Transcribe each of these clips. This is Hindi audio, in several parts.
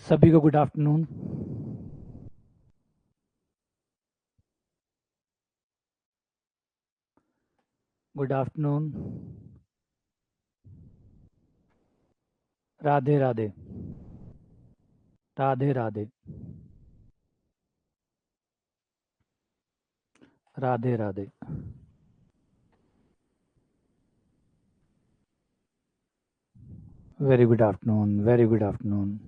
सभी को good afternoon. Good afternoon. Radhe Radhe. Radhe Radhe. Radhe Radhe. Very good afternoon, very good afternoon.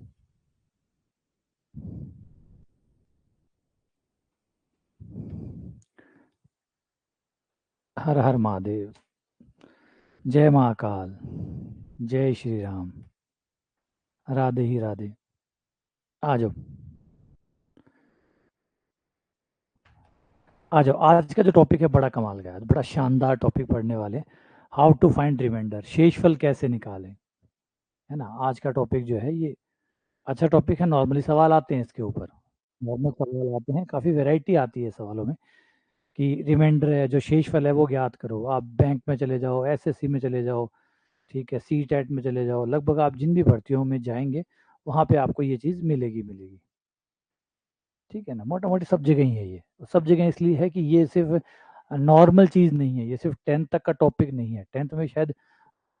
हर हर महादेव। जय महाकाल। जय श्री राम। राधे ही राधे। आ जाओ, आ जाओ। आज का जो टॉपिक है बड़ा कमाल का है, बड़ा शानदार टॉपिक पढ़ने वाले। हाउ टू फाइंड रिमाइंडर, शेषफल कैसे निकालें, है ना। आज का टॉपिक जो है ये अच्छा टॉपिक है। नॉर्मली सवाल आते हैं इसके ऊपर, नॉर्मल सवाल आते हैं, काफ़ी वैरायटी आती है सवालों में कि रिमाइंडर है जो शेषफल है वो ज्ञात करो। आप बैंक में चले जाओ, एसएससी में चले जाओ, ठीक है, सी टेट में चले जाओ, लगभग आप जिन भी भर्तियों में जाएंगे वहाँ पे आपको ये चीज़ मिलेगी मिलेगी। ठीक है ना, मोटा मोटी सब जगह ही है ये। सब जगह इसलिए है कि ये सिर्फ नॉर्मल चीज़ नहीं है, ये सिर्फ टेंथ तक का टॉपिक नहीं है। टेंथ में शायद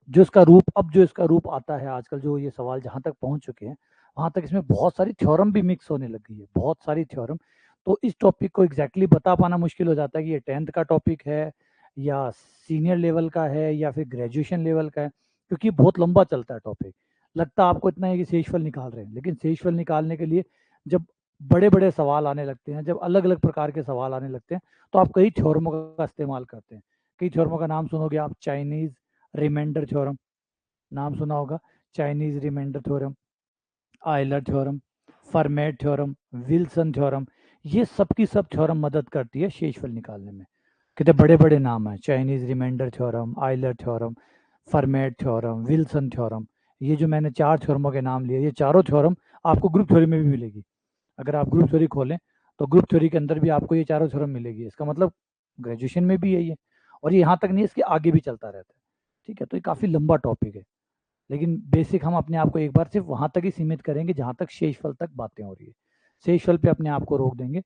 जो इसका रूप, अब जो इसका रूप आता है आजकल, जो ये सवाल जहाँ तक पहुँच चुके हैं वहाँ तक इसमें बहुत सारी थ्योरम भी मिक्स होने लग गई है, बहुत सारी थ्योरम। तो इस टॉपिक को एग्जैक्टली बता पाना मुश्किल हो जाता है कि ये टेंथ का टॉपिक है या सीनियर लेवल का है या फिर ग्रेजुएशन लेवल का है, क्योंकि बहुत लंबा चलता है टॉपिक। लगता आपको इतना है कि शेषफल निकाल रहे हैं, लेकिन शेषफल निकालने के लिए जब बड़े बड़े सवाल आने लगते हैं, जब अलग अलग प्रकार के सवाल आने लगते हैं, तो आप कई थ्योरमों का इस्तेमाल करते हैं। कई थ्योरमों का नाम सुनोगे आप, चाइनीज रिमाइंडर थ्योरम नाम सुना होगा, Chinese remainder theorem, Euler theorem, Fermat theorem, Wilson theorem. ये सब की सब थ्योरम मदद करती है शेषफल निकालने में। कितने बड़े बड़े नाम हैं, Chinese remainder theorem, Euler theorem, Fermat theorem, Wilson theorem. ये जो मैंने चार थ्योरमों के नाम लिए, ये चारों थ्योरम आपको ग्रुप थ्योरी में भी मिलेगी। अगर आप ग्रुप थ्योरी खोलें तो ग्रुप थ्योरी के अंदर भी आपको ये चारों थ्योरम मिलेगी। इसका मतलब ग्रेजुएशन में भी है ये, और ये यहाँ तक नहीं, इसके आगे भी चलता रहता है। ठीक है, तो ये काफ़ी लंबा टॉपिक है, लेकिन बेसिक हम अपने आप को एक बार सिर्फ वहां तक ही सीमित करेंगे जहां तक शेषफल तक बातें हो रही है। शेषफल पे अपने आप को रोक देंगे,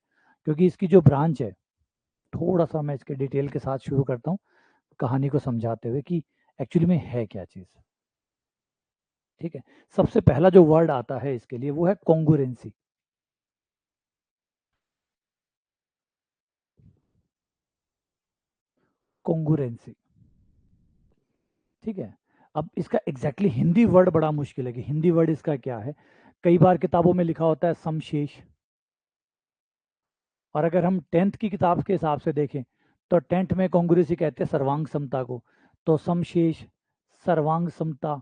क्योंकि इसकी जो ब्रांच है, थोड़ा सा मैं इसके डिटेल के साथ शुरू करता हूँ कहानी को समझाते हुए कि एक्चुअली में है क्या चीज़। ठीक है, सबसे पहला जो वर्ड आता है इसके लिए वो है कॉन्ग्रुएंसी। कॉन्ग्रुएंसी, ठीक है। अब इसका एग्जैक्टली हिंदी वर्ड बड़ा मुश्किल है कि हिंदी वर्ड इसका क्या है। कई बार किताबों में लिखा होता है समशेष, और अगर हम टेंथ की किताब के हिसाब से देखें तो टेंथ में कॉन्ग्रुएंसी कहते हैं सर्वांग समता को। तो समशेष, सर्वांग समता,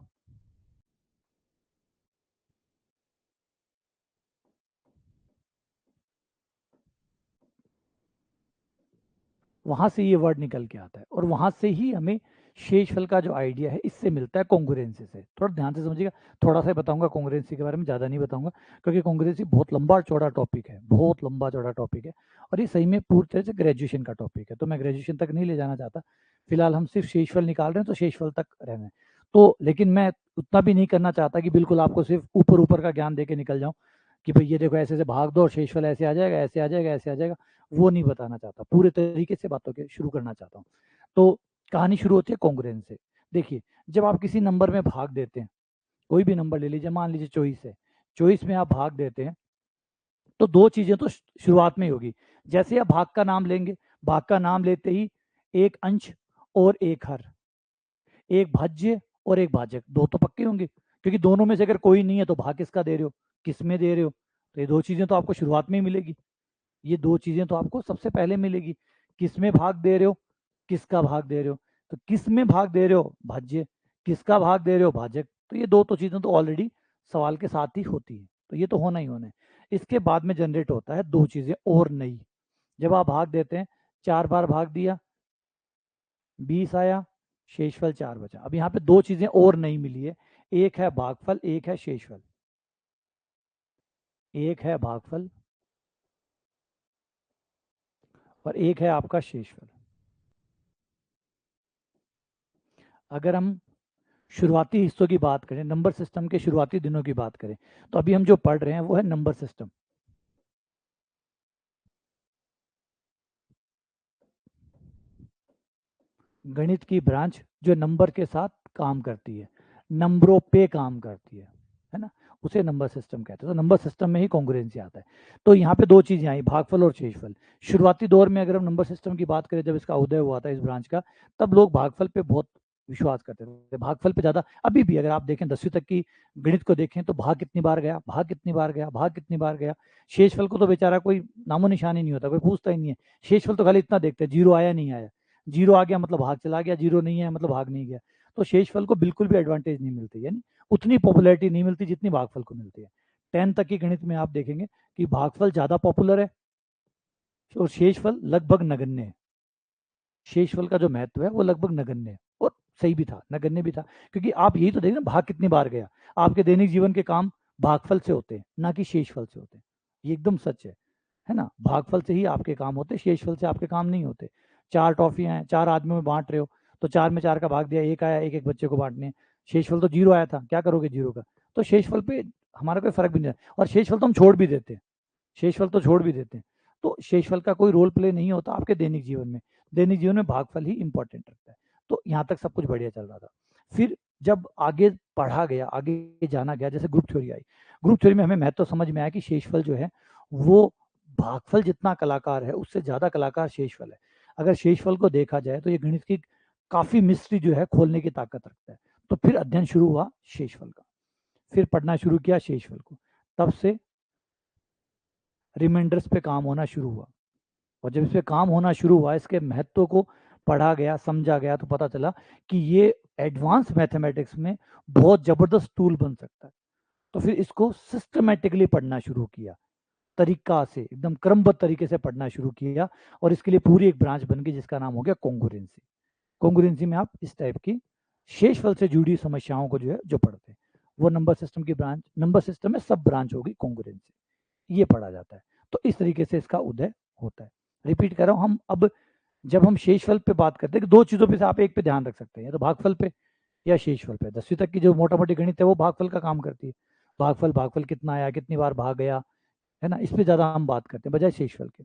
वहां से ये वर्ड निकल के आता है, और वहां से ही हमें शेषफल का जो आइडिया है इससे मिलता है, कॉन्ग्रुएंसी से। थोड़ा ध्यान से समझिएगा, थोड़ा सा बताऊंगा कॉन्ग्रुएंसी के बारे में, ज़्यादा नहीं बताऊंगा, क्योंकि कॉन्ग्रुएंसी बहुत लंबा चौड़ा टॉपिक है, बहुत लंबा चौड़ा टॉपिक है, और ये सही में पूरी तरह से ग्रेजुएशन का टॉपिक है। तो मैं ग्रेजुएशन तक नहीं ले जाना चाहता, फिलहाल हम सिर्फ शेषफल निकाल रहे हैं तो शेषफल तक रहना है। तो लेकिन मैं उतना भी नहीं करना चाहता कि बिल्कुल आपको सिर्फ ऊपर ऊपर का ज्ञान दे के निकल जाऊँ कि भाई ये देखो ऐसे से भाग दो और शेषफल ऐसे आ जाएगा, ऐसे आ जाएगा, ऐसे आ जाएगा। वो नहीं बताना चाहता, पूरे तरीके से बातों के शुरू करना चाहता हूँ। तो कहानी शुरू होती है कॉन्ग्रुएंस से। देखिए, जब आप किसी नंबर में भाग देते हैं, कोई भी नंबर ले लीजिए, मान लीजिए 24 है, 24 में आप भाग देते हैं, तो दो चीजें तो शुरुआत में ही होगी। जैसे आप भाग का नाम लेंगे, भाग का नाम लेते ही एक अंश और एक हर, एक भाज्य और एक भाजक, दो तो पक्के होंगे, क्योंकि दोनों में से अगर कोई नहीं है तो भाग किसका दे रहे हो, किस में दे रहे हो। तो ये दो चीजें तो आपको शुरुआत में ही मिलेगी, ये दो चीजें तो आपको सबसे पहले मिलेगी। किस में भाग दे रहे हो, किसका भाग दे रहे हो। तो किस में भाग दे रहे हो, भाज्य, किसका भाग दे रहे हो, भाजक। तो ये दो तो चीजें तो ऑलरेडी सवाल के साथ ही होती है, तो ये तो होना ही होना है। इसके बाद में जनरेट होता है दो चीजें और नई। जब आप भाग देते हैं, 4 बार भाग दिया, 20 आया, शेषफल 4 बचा। अब यहाँ पे दो चीजें और नई मिली है, एक है भागफल, एक है शेषफल। एक है भागफल और एक है आपका शेषफल। अगर हम शुरुआती हिस्सों की बात करें, नंबर सिस्टम के शुरुआती दिनों की बात करें, तो अभी हम जो पढ़ रहे हैं वो है नंबर सिस्टम। गणित की ब्रांच जो नंबर के साथ काम करती है, नंबरों पे काम करती है ना, उसे नंबर सिस्टम कहते हैं। तो नंबर सिस्टम में ही कॉन्ग्रुएंसी आता है। तो यहाँ पे दो चीजें आई, भागफल और शेषफल। शुरुआती दौर में अगर हम नंबर सिस्टम की बात करें, जब इसका उदय हुआ था इस ब्रांच का, तब लोग भागफल पे बहुत विश्वास करते थे, भागफल पे ज्यादा। अभी भी अगर आप देखें 10वीं तक की गणित को देखें, तो भाग कितनी बार गया, भाग कितनी बार गया, भाग कितनी बार गया। शेषफल को तो बेचारा कोई नामो निशान ही नहीं होता, कोई पूछता ही नहीं है। शेषफल तो खाली इतना देखते हैं, जीरो आया नहीं आया, जीरो आ गया मतलब भाग चला गया, जीरो नहीं है मतलब भाग नहीं गया। तो शेषफल को बिल्कुल भी एडवांटेज नहीं मिलती, यानी उतनी पॉपुलैरिटी नहीं मिलती जितनी भागफल को मिलती है। 10 तक की गणित में आप देखेंगे कि भागफल ज्यादा पॉपुलर है और शेषफल लगभग नगण्य है। शेषफल का जो महत्व है वो लगभग नगण्य है, और सही भी था, नगण्य भी था। क्योंकि आप यही तो देखना, भाग कितनी बार गया। आपके दैनिक जीवन के काम भागफल से होते हैं, ना कि शेषफल से होते हैं। ये एकदम सच है ना। भागफल से ही आपके काम होते, शेषफल से आपके काम नहीं होते। 4 टॉफियां हैं, 4 आदमियों में बांट रहे हो, तो 4 में 4 का भाग दिया, एक आया, एक एक बच्चे को बांटने। शेषफल तो जीरो आया था, क्या करोगे जीरो का। तो शेषफल पे हमारा कोई फर्क भी नहीं है, और शेषफल तो हम छोड़ भी देते हैं, शेषफल तो छोड़ भी देते हैं। तो शेषफल का कोई रोल प्ले नहीं होता आपके दैनिक जीवन में। दैनिक जीवन में भागफल ही इंपॉर्टेंट रखता है। तो यहाँ तक सब कुछ बढ़िया चल रहा था। फिर जब आगे पढ़ा गया, आगे जाना गया, जैसे ग्रुप थ्योरी आई, ग्रुप थ्योरी में हमें महत्व समझ में आया कि शेषफल जो है वो भागफल जितना कलाकार है उससे ज्यादा कलाकार शेषफल है। अगर शेषफल को देखा जाए तो ये गणित की काफी मिस्ट्री जो है खोलने की ताकत रखता है। तो फिर अध्ययन शुरू हुआ शेषफल का, फिर पढ़ना शुरू किया शेषफल को। तब से रिमाइंडर्स पे काम होना शुरू हुआ, और जब इस पे काम होना शुरू हुआ, इसके महत्व को पढ़ा गया, समझा गया, तो पता चला कि ये एडवांस मैथमेटिक्स में बहुत जबरदस्त टूल बन सकता है। तो फिर इसको सिस्टमेटिकली पढ़ना शुरू किया, तरीका से एकदम क्रमबद्ध तरीके से पढ़ना शुरू किया, और इसके लिए पूरी एक ब्रांच बन गई जिसका नाम हो गया कॉन्ग्रुएंसी। कॉन्ग्रुएंसी में आप इस टाइप की शेषफल से जुड़ी समस्याओं को जो है जो पढ़ते हैं, वो नंबर सिस्टम की ब्रांच, नंबर सिस्टम में सब ब्रांच होगी कॉन्ग्रुएंसी, ये पढ़ा जाता है। तो इस तरीके से इसका उदय होता है। रिपीट कर रहा हूं, हम अब जब हम शेषफल पे बात करते हैं, कि दो चीजों पे से आप एक पे ध्यान रख सकते हैं, या तो भागफल पे या शेषफल पे। 10वीं तक की जो मोटा मोटी गणित है वो भागफल का काम करती है। भागफल, भागफल कितना आया, कितनी बार भाग गया, है ना, इस पे ज्यादा हम बात करते हैं बजाय शेषफल के।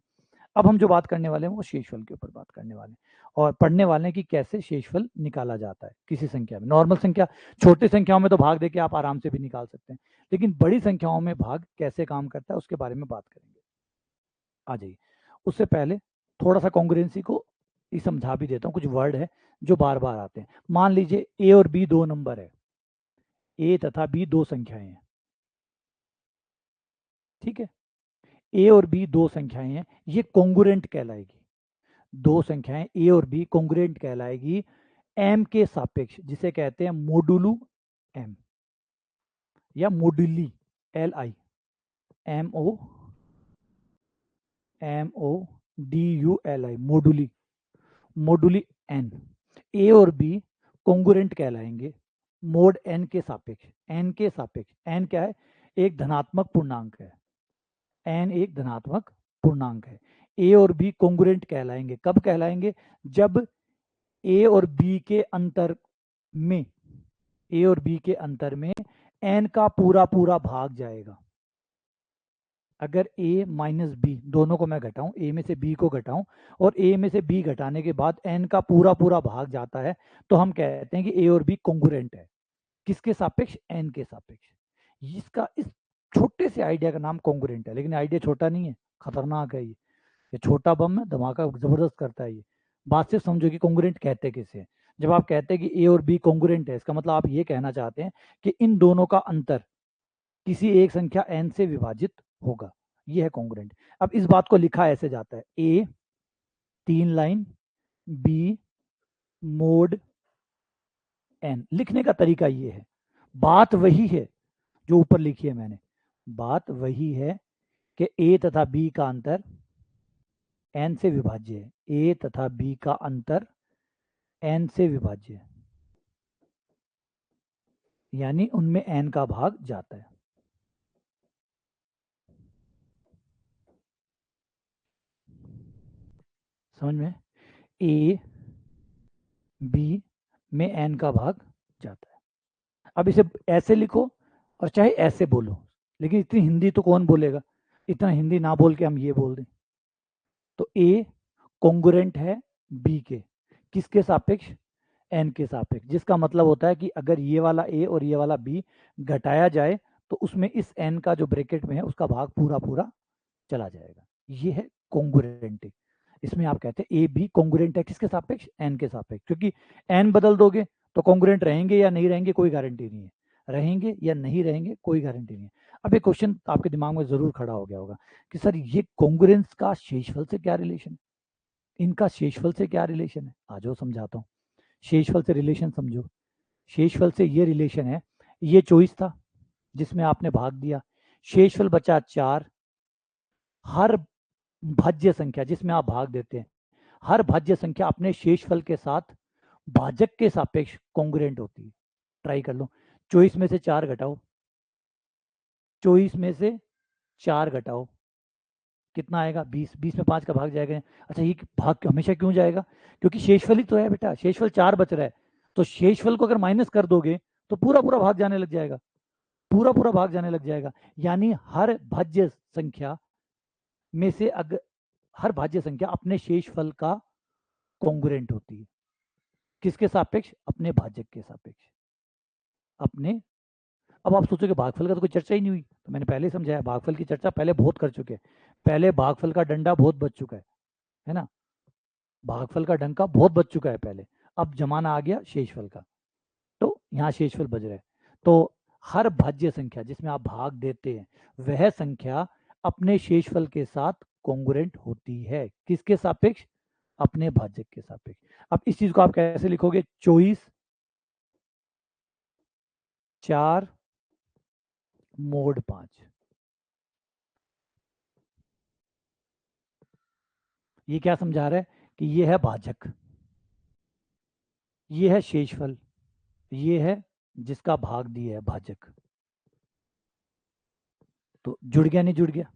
अब हम जो बात करने वाले हैं वो शेषफल के ऊपर बात करने वाले हैं, और पढ़ने वाले हैं कि कैसे शेषफल निकाला जाता है किसी संख्या में। नॉर्मल संख्या, छोटी संख्याओं में तो भाग देके आप आराम से भी निकाल सकते हैं, लेकिन बड़ी संख्याओं में भाग कैसे काम करता है उसके बारे में बात करेंगे। आ जाइए। उससे पहले थोड़ा सा कॉन्ग्रुएंसी को ही समझा भी देता हूँ। कुछ वर्ड है जो बार बार आते हैं। मान लीजिए ए और बी दो नंबर है, ए तथा बी दो संख्याएं हैं, ठीक है। ए और बी दो संख्याएं हैं, ये कॉन्ग्रुएंट कहलाएगी। दो संख्याएं ए और बी कॉन्ग्रुएंट कहलाएगी एम के सापेक्ष, जिसे कहते हैं मोडुलु एम, या moduli, L I, M O, M O D U L I, moduli, moduli N. A और बी कॉन्ग्रुएंट कहलाएंगे मोड एन के सापेक्ष, एन के सापेक्ष। एन क्या है, एक धनात्मक पूर्णांक है, एन एक धनात्मक पूर्णांक है। ए और बी कॉन्ग्रुएंट कहलाएंगे, कब कहलाएंगे, जब ए और बी के अंतर में, ए और बी के अंतर में एन का पूरा पूरा भाग जाएगा। अगर ए माइनस बी दोनों को मैं घटाऊं, ए में से बी को घटाऊं और ए में से बी घटाने के बाद एन का पूरा पूरा भाग जाता है, तो हम कहते हैं कि ए और बी कॉन्ग्रुएंट है। किसके सापेक्ष, एन के सापेक्ष। इसका, इस छोटे से आइडिया का नाम कॉन्ग्रुएंट है, लेकिन आइडिया छोटा नहीं है, खतरनाक है ये छोटा बम है, धमाका जबरदस्त करता है ये। बात सिर्फ समझो कि कॉन्ग्रुएंट कहते किसे हैं। जब आप कहते हैं कि ए और बी कॉन्ग्रुएंट है, इसका मतलब आप ये कहना चाहते हैं कि इन दोनों का अंतर किसी एक संख्या एन से विभाजित होगा, ये है कॉन्ग्रुएंट। अब इस बात को लिखा ऐसे जाता है, ए 3 लाइन, बी मोड एन। लिखने का तरीका ये है, बात वही है जो ऊपर लिखी है मैंने, बात वही है कि ए तथा बी का अंतर एन से विभाज्य है, ए तथा बी का अंतर एन से विभाज्य है, यानी उनमें एन का भाग जाता है। समझ में, ए बी में एन का भाग जाता है। अब इसे ऐसे लिखो और चाहे ऐसे बोलो, लेकिन इतनी हिंदी तो कौन बोलेगा, इतना हिंदी ना बोल के हम ये बोल दें। तो ए कॉन्ग्रुएंट है बी के, किसके सापेक्ष, एन के सापेक्ष, जिसका मतलब होता है कि अगर ये वाला ए और ये वाला बी घटाया जाए तो उसमें इस एन का जो ब्रैकेट में है उसका भाग पूरा पूरा चला जाएगा। ये है कॉन्ग्रुएंट। इसमें आप कहते हैं ए बी कॉन्ग्रुएंट है किसके सापेक्ष, एन के सापेक्ष, क्योंकि एन बदल दोगे तो कॉन्ग्रुएंट रहेंगे या नहीं रहेंगे कोई गारंटी नहीं है, रहेंगे या नहीं रहेंगे कोई गारंटी नहीं है। अब एक क्वेश्चन आपके दिमाग में जरूर खड़ा हो गया होगा कि सर ये कॉन्ग्रुएंस का शेषफल से क्या रिलेशन है, इनका शेषफल से क्या रिलेशन है। आ जाओ समझाता हूँ। शेषफल से रिलेशन समझो। शेषफल से ये रिलेशन है, ये 24 था जिसमें आपने भाग दिया, शेषफल बचा 4। हर भाज्य संख्या जिसमें आप भाग देते हैं, हर भाज्य संख्या अपने शेषफल के साथ भाजक के सापेक्ष कॉन्ग्रुएंट होती है। ट्राई कर लो, 24 में से 4 घटाओ, 24 में से 4 घटाओ, कितना आएगा 20, 20 में 5 का भाग जाएगा। अच्छा ये भाग हमेशा क्यों जाएगा, क्योंकि शेषफल ही तो है बेटा, शेषफल 4 बच रहा है, तो शेषफल को अगर माइनस कर दोगे तो पूरा पूरा भाग जाने लग जाएगा, पूरा पूरा भाग जाने लग जाएगा। यानी हर भाज्य संख्या में से अगर हर भाज्य संख्या अपने शेषफल का कॉन्ग्रुएंट होती है, किसके सापेक्ष, अपने भाजक के सापेक्ष, अपने। अब आप सोचोगे भागफल का तो कोई चर्चा ही नहीं हुई, तो मैंने पहले समझाया भागफल की चर्चा पहले बहुत कर चुके हैं, पहले भागफल का डंडा बहुत बच चुका है ना, भागफल का डंका बहुत बच चुका है पहले। अब जमाना आ गया शेषफल का, तो यहाँ शेषफल बज रहा है। तो हर भाज्य संख्या जिसमें आप भाग देते हैं वह संख्या अपने शेषफल के साथ कॉन्ग्रुएंट होती है, किसके सापेक्ष, अपने भाजक के सापेक्ष। अब इस चीज को आप कैसे लिखोगे, 24 4 मोड 5, ये क्या समझा रहा है कि ये है भाजक, ये है शेषफल, ये है जिसका भाग दिया है भाजक। तो जुड़ गया नहीं जुड़ गया।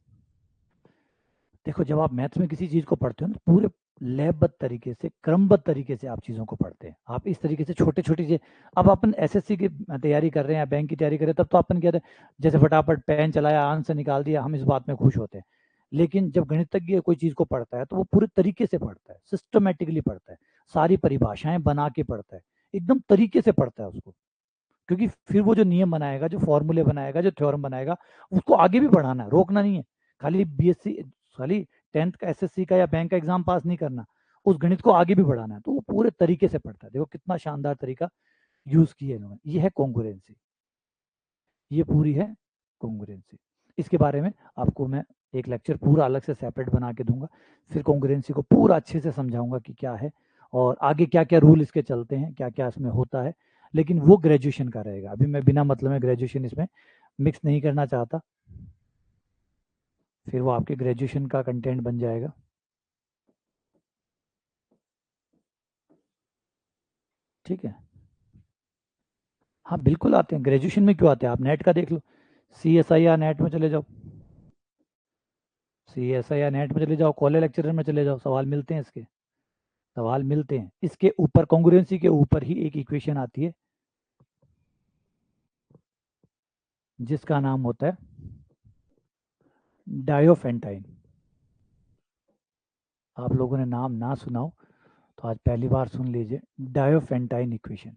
देखो जब आप मैथ्स में किसी चीज को पढ़ते हो ना, पूरे लयबद्ध तरीके से क्रमबद्ध तरीके से आप चीजों को पढ़ते हैं, आप इस तरीके से छोटे छोटे चीज। अब अपन एसएससी की तैयारी कर रहे हैं या बैंक की तैयारी कर रहे हैं, तब तो अपन कहते हैं जैसे फटाफट पेन चलाया आंसर निकाल दिया, हम इस बात में खुश होते हैं। लेकिन जब गणितज्ञ कोई चीज को पढ़ता है तो वो पूरे तरीके से पढ़ता है, सिस्टमेटिकली पढ़ता है, सारी परिभाषाएं बना के पढ़ता है, एकदम तरीके से पढ़ता है उसको, क्योंकि फिर वो जो नियम बनाएगा, जो फॉर्मूले बनाएगा, जो थ्योरम बनाएगा, उसको आगे भी बढ़ाना है, रोकना नहीं है। खाली बीएससी, खाली 10th का एसएससी का या बैंक का एग्जाम पास नहीं करना, उस गणित को आगे भी बढ़ाना है, तो वो पूरे तरीके से पढ़ता है। देखो कितना शानदार तरीका यूज किया इन्होंने, ये है कॉन्ग्रुएंसी, ये पूरी है कॉन्ग्रुएंसी। इसके बारे में आपको मैं एक लेक्चर पूरा अलग से सेपरेट बना के दूंगा, फिर कॉन्ग्रुएंसी को पूरा अच्छे से समझाऊंगा कि क्या है और आगे क्या क्या रूल इसके चलते हैं, क्या क्या इसमें होता है। लेकिन वो ग्रेजुएशन का रहेगा, अभी मैं बिना मतलब में ग्रेजुएशन इसमें मिक्स नहीं करना चाहता, फिर वो आपके ग्रेजुएशन का कंटेंट बन जाएगा। ठीक है, हाँ बिल्कुल आते हैं, ग्रेजुएशन में क्यों आते हैं, आप नेट का देख लो, CSIR नेट में चले जाओ, CSIR नेट में चले जाओ, कॉलेज लेक्चरर में चले जाओ, सवाल मिलते हैं इसके, सवाल मिलते हैं। इसके ऊपर कॉन्ग्रुएंसी के ऊपर ही एक इक्वेशन आती है जिसका नाम होता है डायोफेंटाइन। आप लोगों ने नाम ना सुना हो तो आज पहली बार सुन लीजिए, डायोफेंटाइन इक्वेशन।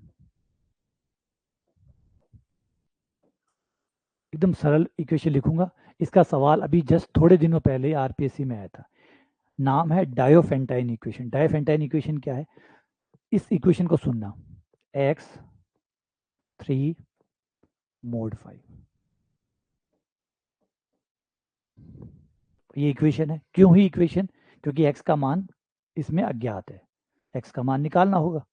एकदम सरल इक्वेशन लिखूंगा, इसका सवाल अभी जस्ट थोड़े दिनों पहले आरपीएससी में आया था, नाम है डायोफेंटाइन इक्वेशन। डायोफेंटाइन इक्वेशन क्या है, इस इक्वेशन को सुनना, x3 mod 5, ये इक्वेशन है। क्यों ही इक्वेशन, क्योंकि x का मान इसमें अज्ञात है, x का मान निकालना होगा,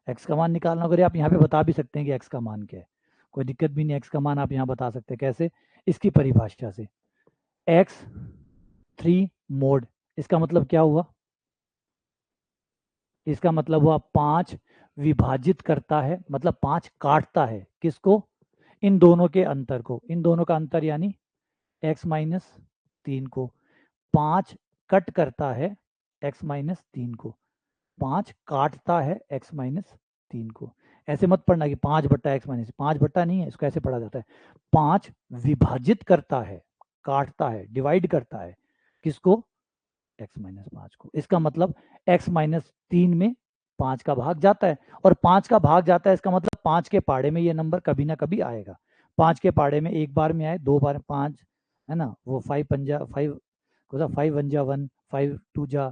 x का मान निकालना होगा। आप यहाँ पे बता भी सकते हैं कि x का मान क्या है, कोई दिक्कत भी नहीं, x का मान आप यहाँ बता सकते हैं कैसे, इसकी परिभाषा से, x3 मोड, इसका मतलब क्या हुआ, इसका मतलब हुआ 5 विभाजित करता है, मतलब 5 काटता है किसको, इन दोनों के अंतर को, इन दोनों का अंतर यानी x-3 को, 5 कट करता है x-3 को, 5 काटता है x-3 3 को। ऐसे मत पढ़ना कि 5 बट्टा x माइनस, 5 बट्टा नहीं है, इसको ऐसे पढ़ा जाता है 5 विभाजित करता है, काटता है, डिवाइड करता है किसको, x माइनस 5 को। इसका मतलब x माइनस 3 में 5 का भाग जाता है, और 5 का भाग जाता है इसका मतलब 5 के पाड़े में ये नंबर कभी ना कभी आएगा। 5 के पाड़े में एक बार में आए, 2 बार 5 है ना, वो 5 पंजा 5 5 1 जा 1, 5 2 जा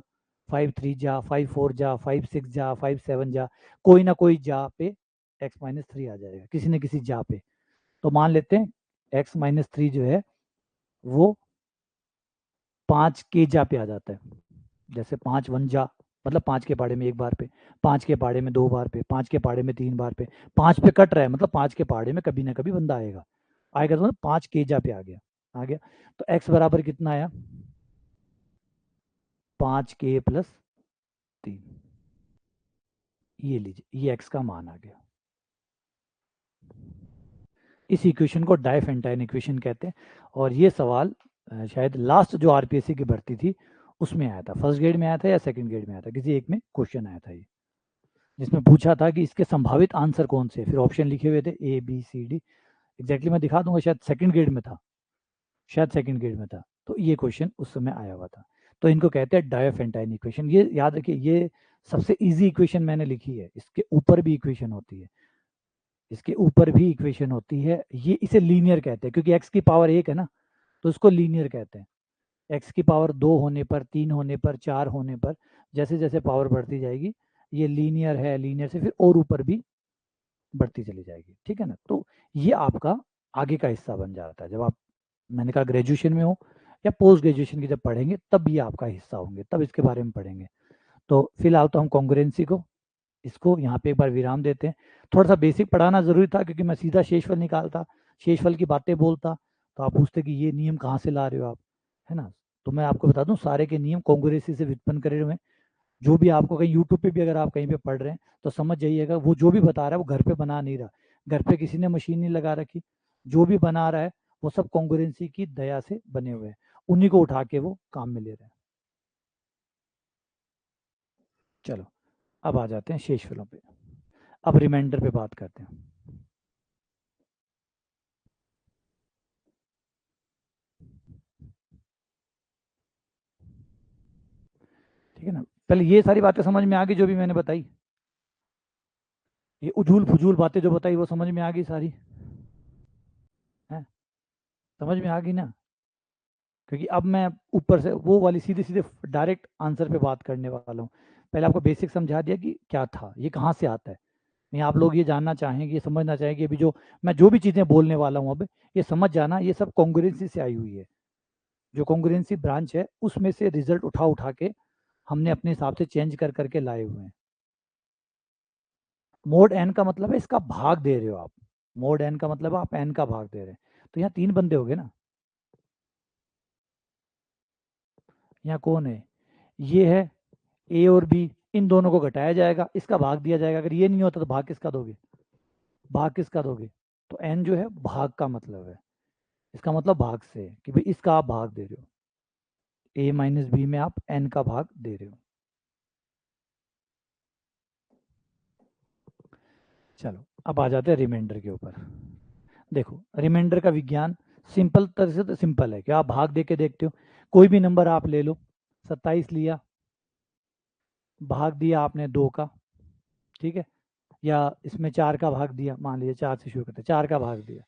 5 3 जा 5 4 जा 5 6 जा 5 7 जा, कोई ना कोई जा पे x माइनस 3 आ जाएगा, किसी न किसी जा पे। तो मान लेते हैं x माइनस 3 जो है वो 5 के जा पे आ जाता है। जैसे 5 1 जा मतलब 5 के पाड़े में एक बार पे, 5 के पाड़े में 2 बार पे, 5 के पाड़े में 3 बार पे, 5 पे कट रहा है मतलब 5 के पाड़े में कभी ना कभी बंदा आएगा। आएगा तो मतलब 5 के जा पे आ गया। तो x बराबर कितना आया, 5 के प्लस 3। ये लीजिए, ये x का मान आ गया। इस इक्वेशन को डाइफेंटाइन इक्वेशन कहते हैं, और ये सवाल शायद लास्ट जो आरपीएससी की भर्ती थी उसमें आया था, फर्स्ट ग्रेड में आया था या सेकंड ग्रेड में आया था, किसी एक में क्वेश्चन आया था ये, जिसमें पूछा था कि इसके संभावित आंसर कौन से, फिर ऑप्शन लिखे हुए थे A B C D. Exactly मैं दिखा दूंगा, शायद सेकंड ग्रेड में था, शायद सेकंड ग्रेड में था, तो ये क्वेश्चन उस समय आया हुआ था। तो इनको कहते हैं डायोफेंटाइन इक्वेशन। ये याद रखिए, ये सबसे इजी इक्वेशन मैंने लिखी है, इसके ऊपर भी इक्वेशन होती है, इसके ऊपर भी इक्वेशन होती है। ये इसे लीनियर कहते हैं क्योंकि x की पावर 1 है ना, तो इसको लीनियर कहते हैं। x की पावर 2 होने पर, 3 होने पर, 4 होने पर, जैसे जैसे पावर बढ़ती जाएगी ये लीनियर है, लीनियर से फिर और ऊपर भी बढ़ती चली जाएगी, ठीक है ना। तो ये आपका आगे का हिस्सा बन जाता है, जब आप, मैंने कहा ग्रेजुएशन में हो या पोस्ट ग्रेजुएशन की जब पढ़ेंगे तब ये आपका हिस्सा होंगे, तब इसके बारे में पढ़ेंगे। तो फिलहाल तो हम कॉन्ग्रुएंसी को, इसको यहाँ पे एक बार विराम देते हैं। थोड़ा सा बेसिक पढ़ाना जरूरी था क्योंकि मैं सीधा शेषफल निकालता, शेषफल की बातें बोलता तो आप पूछते कि ये नियम कहाँ से ला रहे हो आप, है ना। तो मैं आपको बता दूं सारे के नियम कॉन्ग्रुएंसी से व्युत्पन्न करे हुए हैं। जो भी आपको कहीं यूट्यूब पे भी अगर आप कहीं पे पढ़ रहे हैं तो समझ जाइएगा वो जो भी बता रहा है वो घर पे बना नहीं रहा, घर पे किसी ने मशीन नहीं लगा रखी, जो भी बना रहा है वो सब कॉन्ग्रुएंसी की दया से बने हुए हैं, उन्हीं को उठा के वो काम में ले रहे हैं। चलो अब आ जाते हैं शेषफलों पे, अब रिमाइंडर पे बात करते हैं। ठीक है ना, पहले ये सारी बातें समझ में आ गई जो भी मैंने बताई, ये उजूल फुजूल बातें जो बताई वो समझ में आ गई सारी, है समझ में आ गई ना। क्योंकि अब मैं ऊपर से वो वाली सीधे सीधे डायरेक्ट आंसर पे बात करने वाला हूँ। पहले आपको बेसिक समझा दिया कि क्या था, ये कहाँ से आता है, नहीं आप लोग ये जानना चाहेंगे, ये समझना चाहेंगे अभी जो मैं जो भी चीज़ें बोलने वाला हूँ अब, ये समझ जाना ये सब कॉन्ग्रुएंसी से आई हुई है। जो कॉन्ग्रुएंसी ब्रांच है उसमें से रिजल्ट उठा उठा के हमने अपने हिसाब से चेंज कर करके लाए हुए हैं। मोड एन का मतलब है इसका भाग दे रहे हो आप, मोड एन का मतलब आप एन का भाग दे रहे हैं। तो यहाँ 3 बंदे हो गए ना, यहाँ कौन है, ये है ए और बी, इन दोनों को घटाया जाएगा, इसका भाग दिया जाएगा। अगर ये नहीं होता तो भाग किसका दोगे, भाग किसका दोगे। तो एन जो है भाग का मतलब है, इसका मतलब भाग से है कि भाई इसका आप भाग दे रहे हो, ए माइनस बी में आप एन का भाग दे रहे हो। चलो अब आ जाते हैं रिमाइंडर के ऊपर। देखो रिमाइंडर का विज्ञान सिंपल तरह से तो सिंपल है कि आप भाग दे के देखते हो, कोई भी नंबर आप ले लो, 27 लिया, भाग दिया आपने 2 का, ठीक है, या इसमें 4 का भाग दिया, मान लीजिए 4 से शुरू करते हैं, 4 का भाग दिया,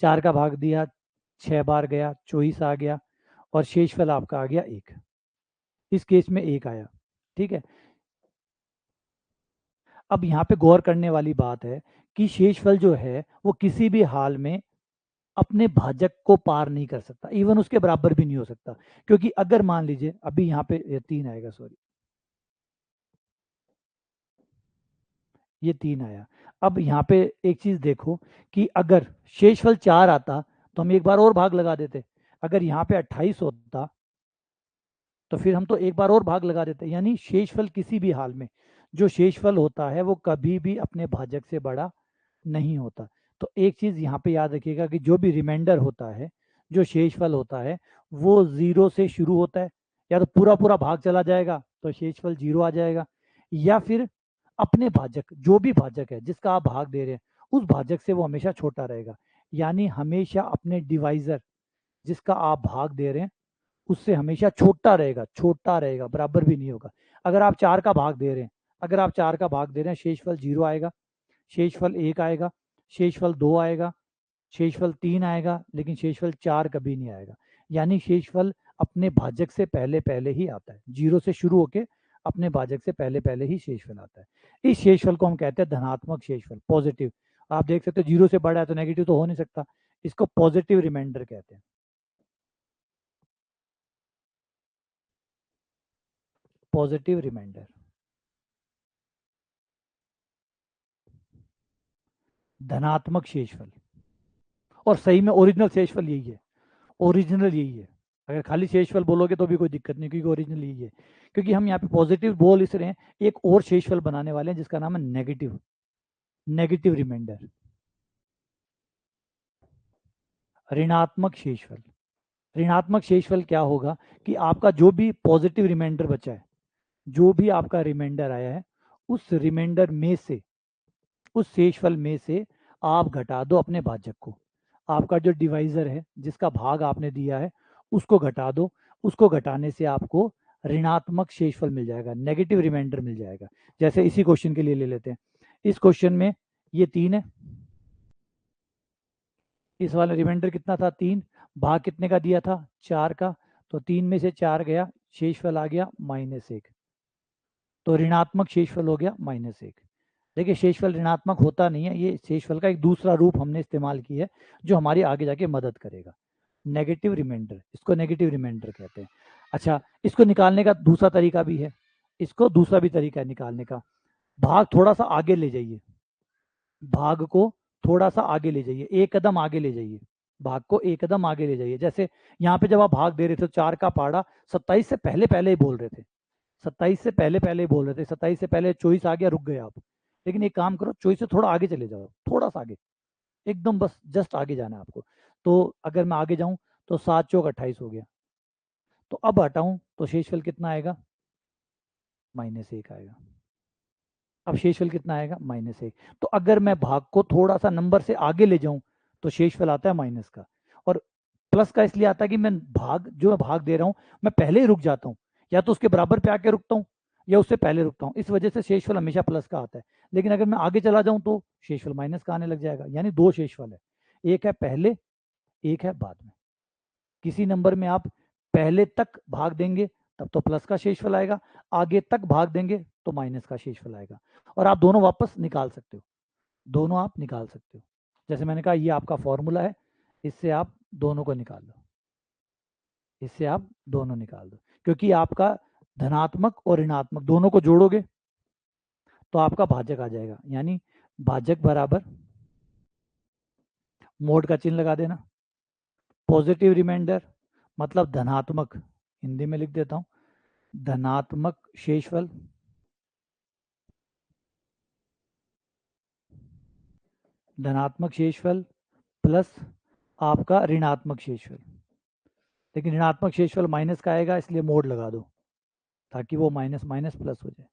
4 का भाग दिया 6 बार गया, 24 आ गया, और शेषफल आपका आ गया 1, इस केस में 1 आया, ठीक है। अब यहाँ पे गौर करने वाली बात है कि शेषफल जो है वो किसी भी हाल में अपने भाजक को पार नहीं कर सकता, इवन उसके बराबर भी नहीं हो सकता। क्योंकि अगर मान लीजिए अभी यहाँ पे 3 आएगा, सॉरी ये 3 आया। अब यहाँ पे एक चीज देखो कि अगर शेषफल 4 आता तो हम एक बार और भाग लगा देते, अगर यहाँ पे 28 होता तो फिर हम तो एक बार और भाग लगा देते। यानी शेषफल किसी भी हाल में, जो शेषफल होता है वो कभी भी अपने भाजक से बड़ा नहीं होता। तो एक चीज यहाँ पे याद रखिएगा कि जो भी रिमाइंडर होता है, जो शेषफल होता है वो 0 से शुरू होता है, या तो पूरा पूरा भाग चला जाएगा तो शेषफल 0 आ जाएगा, या फिर अपने भाजक, जो भी भाजक है जिसका आप भाग दे रहे हैं उस भाजक से वो हमेशा छोटा रहेगा। यानी हमेशा अपने डिवाइजर जिसका आप भाग दे रहे हैं उससे हमेशा छोटा रहेगा, बराबर भी नहीं होगा। अगर आप 4 का भाग दे रहे हैं, अगर आप 4 का भाग दे रहे हैं, शेषफल 0 आएगा, शेषफल 1 आएगा, शेषफल 2 आएगा, शेषफल 3 आएगा, लेकिन शेषफल 4 कभी नहीं आएगा। यानी शेषफल अपने भाजक से पहले ही आता है, 0 से शुरू होके अपने भाजक से पहले ही शेषफल आता है। इस शेषफल को हम कहते हैं धनात्मक शेषफल, पॉजिटिव। आप देख सकते हो 0 से बड़ा है तो नेगेटिव तो हो नहीं सकता, इसको पॉजिटिव रिमाइंडर कहते हैं। पॉजिटिव रिमाइंडर, धनात्मक शेषफल। और सही में ओरिजिनल शेषफल यही है, ओरिजिनल यही है। अगर खाली शेषफल बोलोगे तो भी कोई दिक्कत नहीं, क्योंकि ओरिजिनल यही है। क्योंकि हम यहाँ पे पॉजिटिव बोल इस रहे हैं, एक और शेषफल बनाने वाले हैं जिसका नाम है नेगेटिव, नेगेटिव रिमाइंडर, ऋणात्मक शेषफल। ऋणात्मक शेषफल क्या होगा कि आपका जो भी पॉजिटिव रिमाइंडर बचा है, जो भी आपका रिमाइंडर आया है, उस रिमाइंडर में से, उस शेषफल में से आप घटा दो अपने भाजक को। आपका जो डिवाइजर है जिसका भाग आपने दिया है उसको घटा दो, उसको घटाने से आपको ऋणात्मक शेषफल मिल जाएगा, नेगेटिव रिमाइंडर मिल जाएगा। जैसे इसी क्वेश्चन के लिए ले लेते हैं, इस क्वेश्चन में ये 3 है, इस वाला रिमाइंडर कितना था 3, भाग कितने का दिया था 4 का, तो 3 में से 4 गया, शेषफल आ गया -1, तो ऋणात्मक शेषफल हो गया -1। देखिए शेषफल ऋणात्मक होता नहीं है, ये शेषफल का एक दूसरा रूप हमने इस्तेमाल किया है जो हमारी आगे जाके मदद करेगा, नेगेटिव रिमाइंडर, इसको नेगेटिव रिमाइंडर कहते हैं। अच्छा, इसको निकालने का दूसरा तरीका भी है, इसको दूसरा भी तरीका है निकालने का। भाग थोड़ा सा आगे ले जाइए, भाग को थोड़ा सा आगे ले जाइए, एक कदम आगे ले जाइए, भाग को एक कदम आगे ले जाइए। जैसे यहाँ पे जब आप भाग दे रहे थे 4 का पाड़ा 27 से पहले ही बोल रहे थे, 27 से पहले ही बोल रहे थे, 27 से पहले 24 आ गया, रुक गए आप। लेकिन एक काम करो, 24 से थोड़ा आगे चले जाओ, थोड़ा सा आगे, एकदम बस जस्ट आगे जाना है आपको। तो अगर मैं आगे जाऊं तो 7 चौक 28 हो गया, तो अब हटाऊं तो शेषफल कितना आएगा, -1 आएगा। अब शेषफल कितना आएगा, -1। तो अगर मैं भाग को थोड़ा सा नंबर से आगे ले जाऊं तो शेषफल आता है माइनस का, और प्लस का इसलिए आता है कि मैं भाग, जो मैं भाग दे रहा हूं, मैं पहले ही रुक जाता हूं, या तो उसके बराबर पे आके रुकता हूं या उससे पहले रुकता हूं, इस वजह से शेषफल हमेशा प्लस का आता है। लेकिन अगर मैं आगे चला जाऊं तो शेषफल माइनस का आने लग जाएगा। यानी 2 शेषफल है, एक है पहले, एक है बाद में। किसी नंबर में आप पहले तक भाग देंगे तब तो प्लस का शेषफल आएगा, आगे तक भाग देंगे तो माइनस का शेषफल आएगा। और आप दोनों वापस निकाल सकते हो, दोनों आप निकाल सकते हो। जैसे मैंने कहा ये आपका फॉर्मूला है, इससे आप दोनों को निकाल लो, इससे आप दोनों निकाल दो, क्योंकि आपका धनात्मक और ऋणात्मक दोनों को जोड़ोगे तो आपका भाजक आ जाएगा। यानी भाजक बराबर, मोड का चिन्ह लगा देना, पॉजिटिव रिमाइंडर मतलब धनात्मक, हिंदी में लिख देता हूं, धनात्मक शेषफल धनात्मक शेषफल प्लस आपका ऋणात्मक शेषफल। लेकिन ऋणात्मक शेषफल माइनस का आएगा, इसलिए मोड लगा दो ताकि वो माइनस माइनस प्लस हो जाए।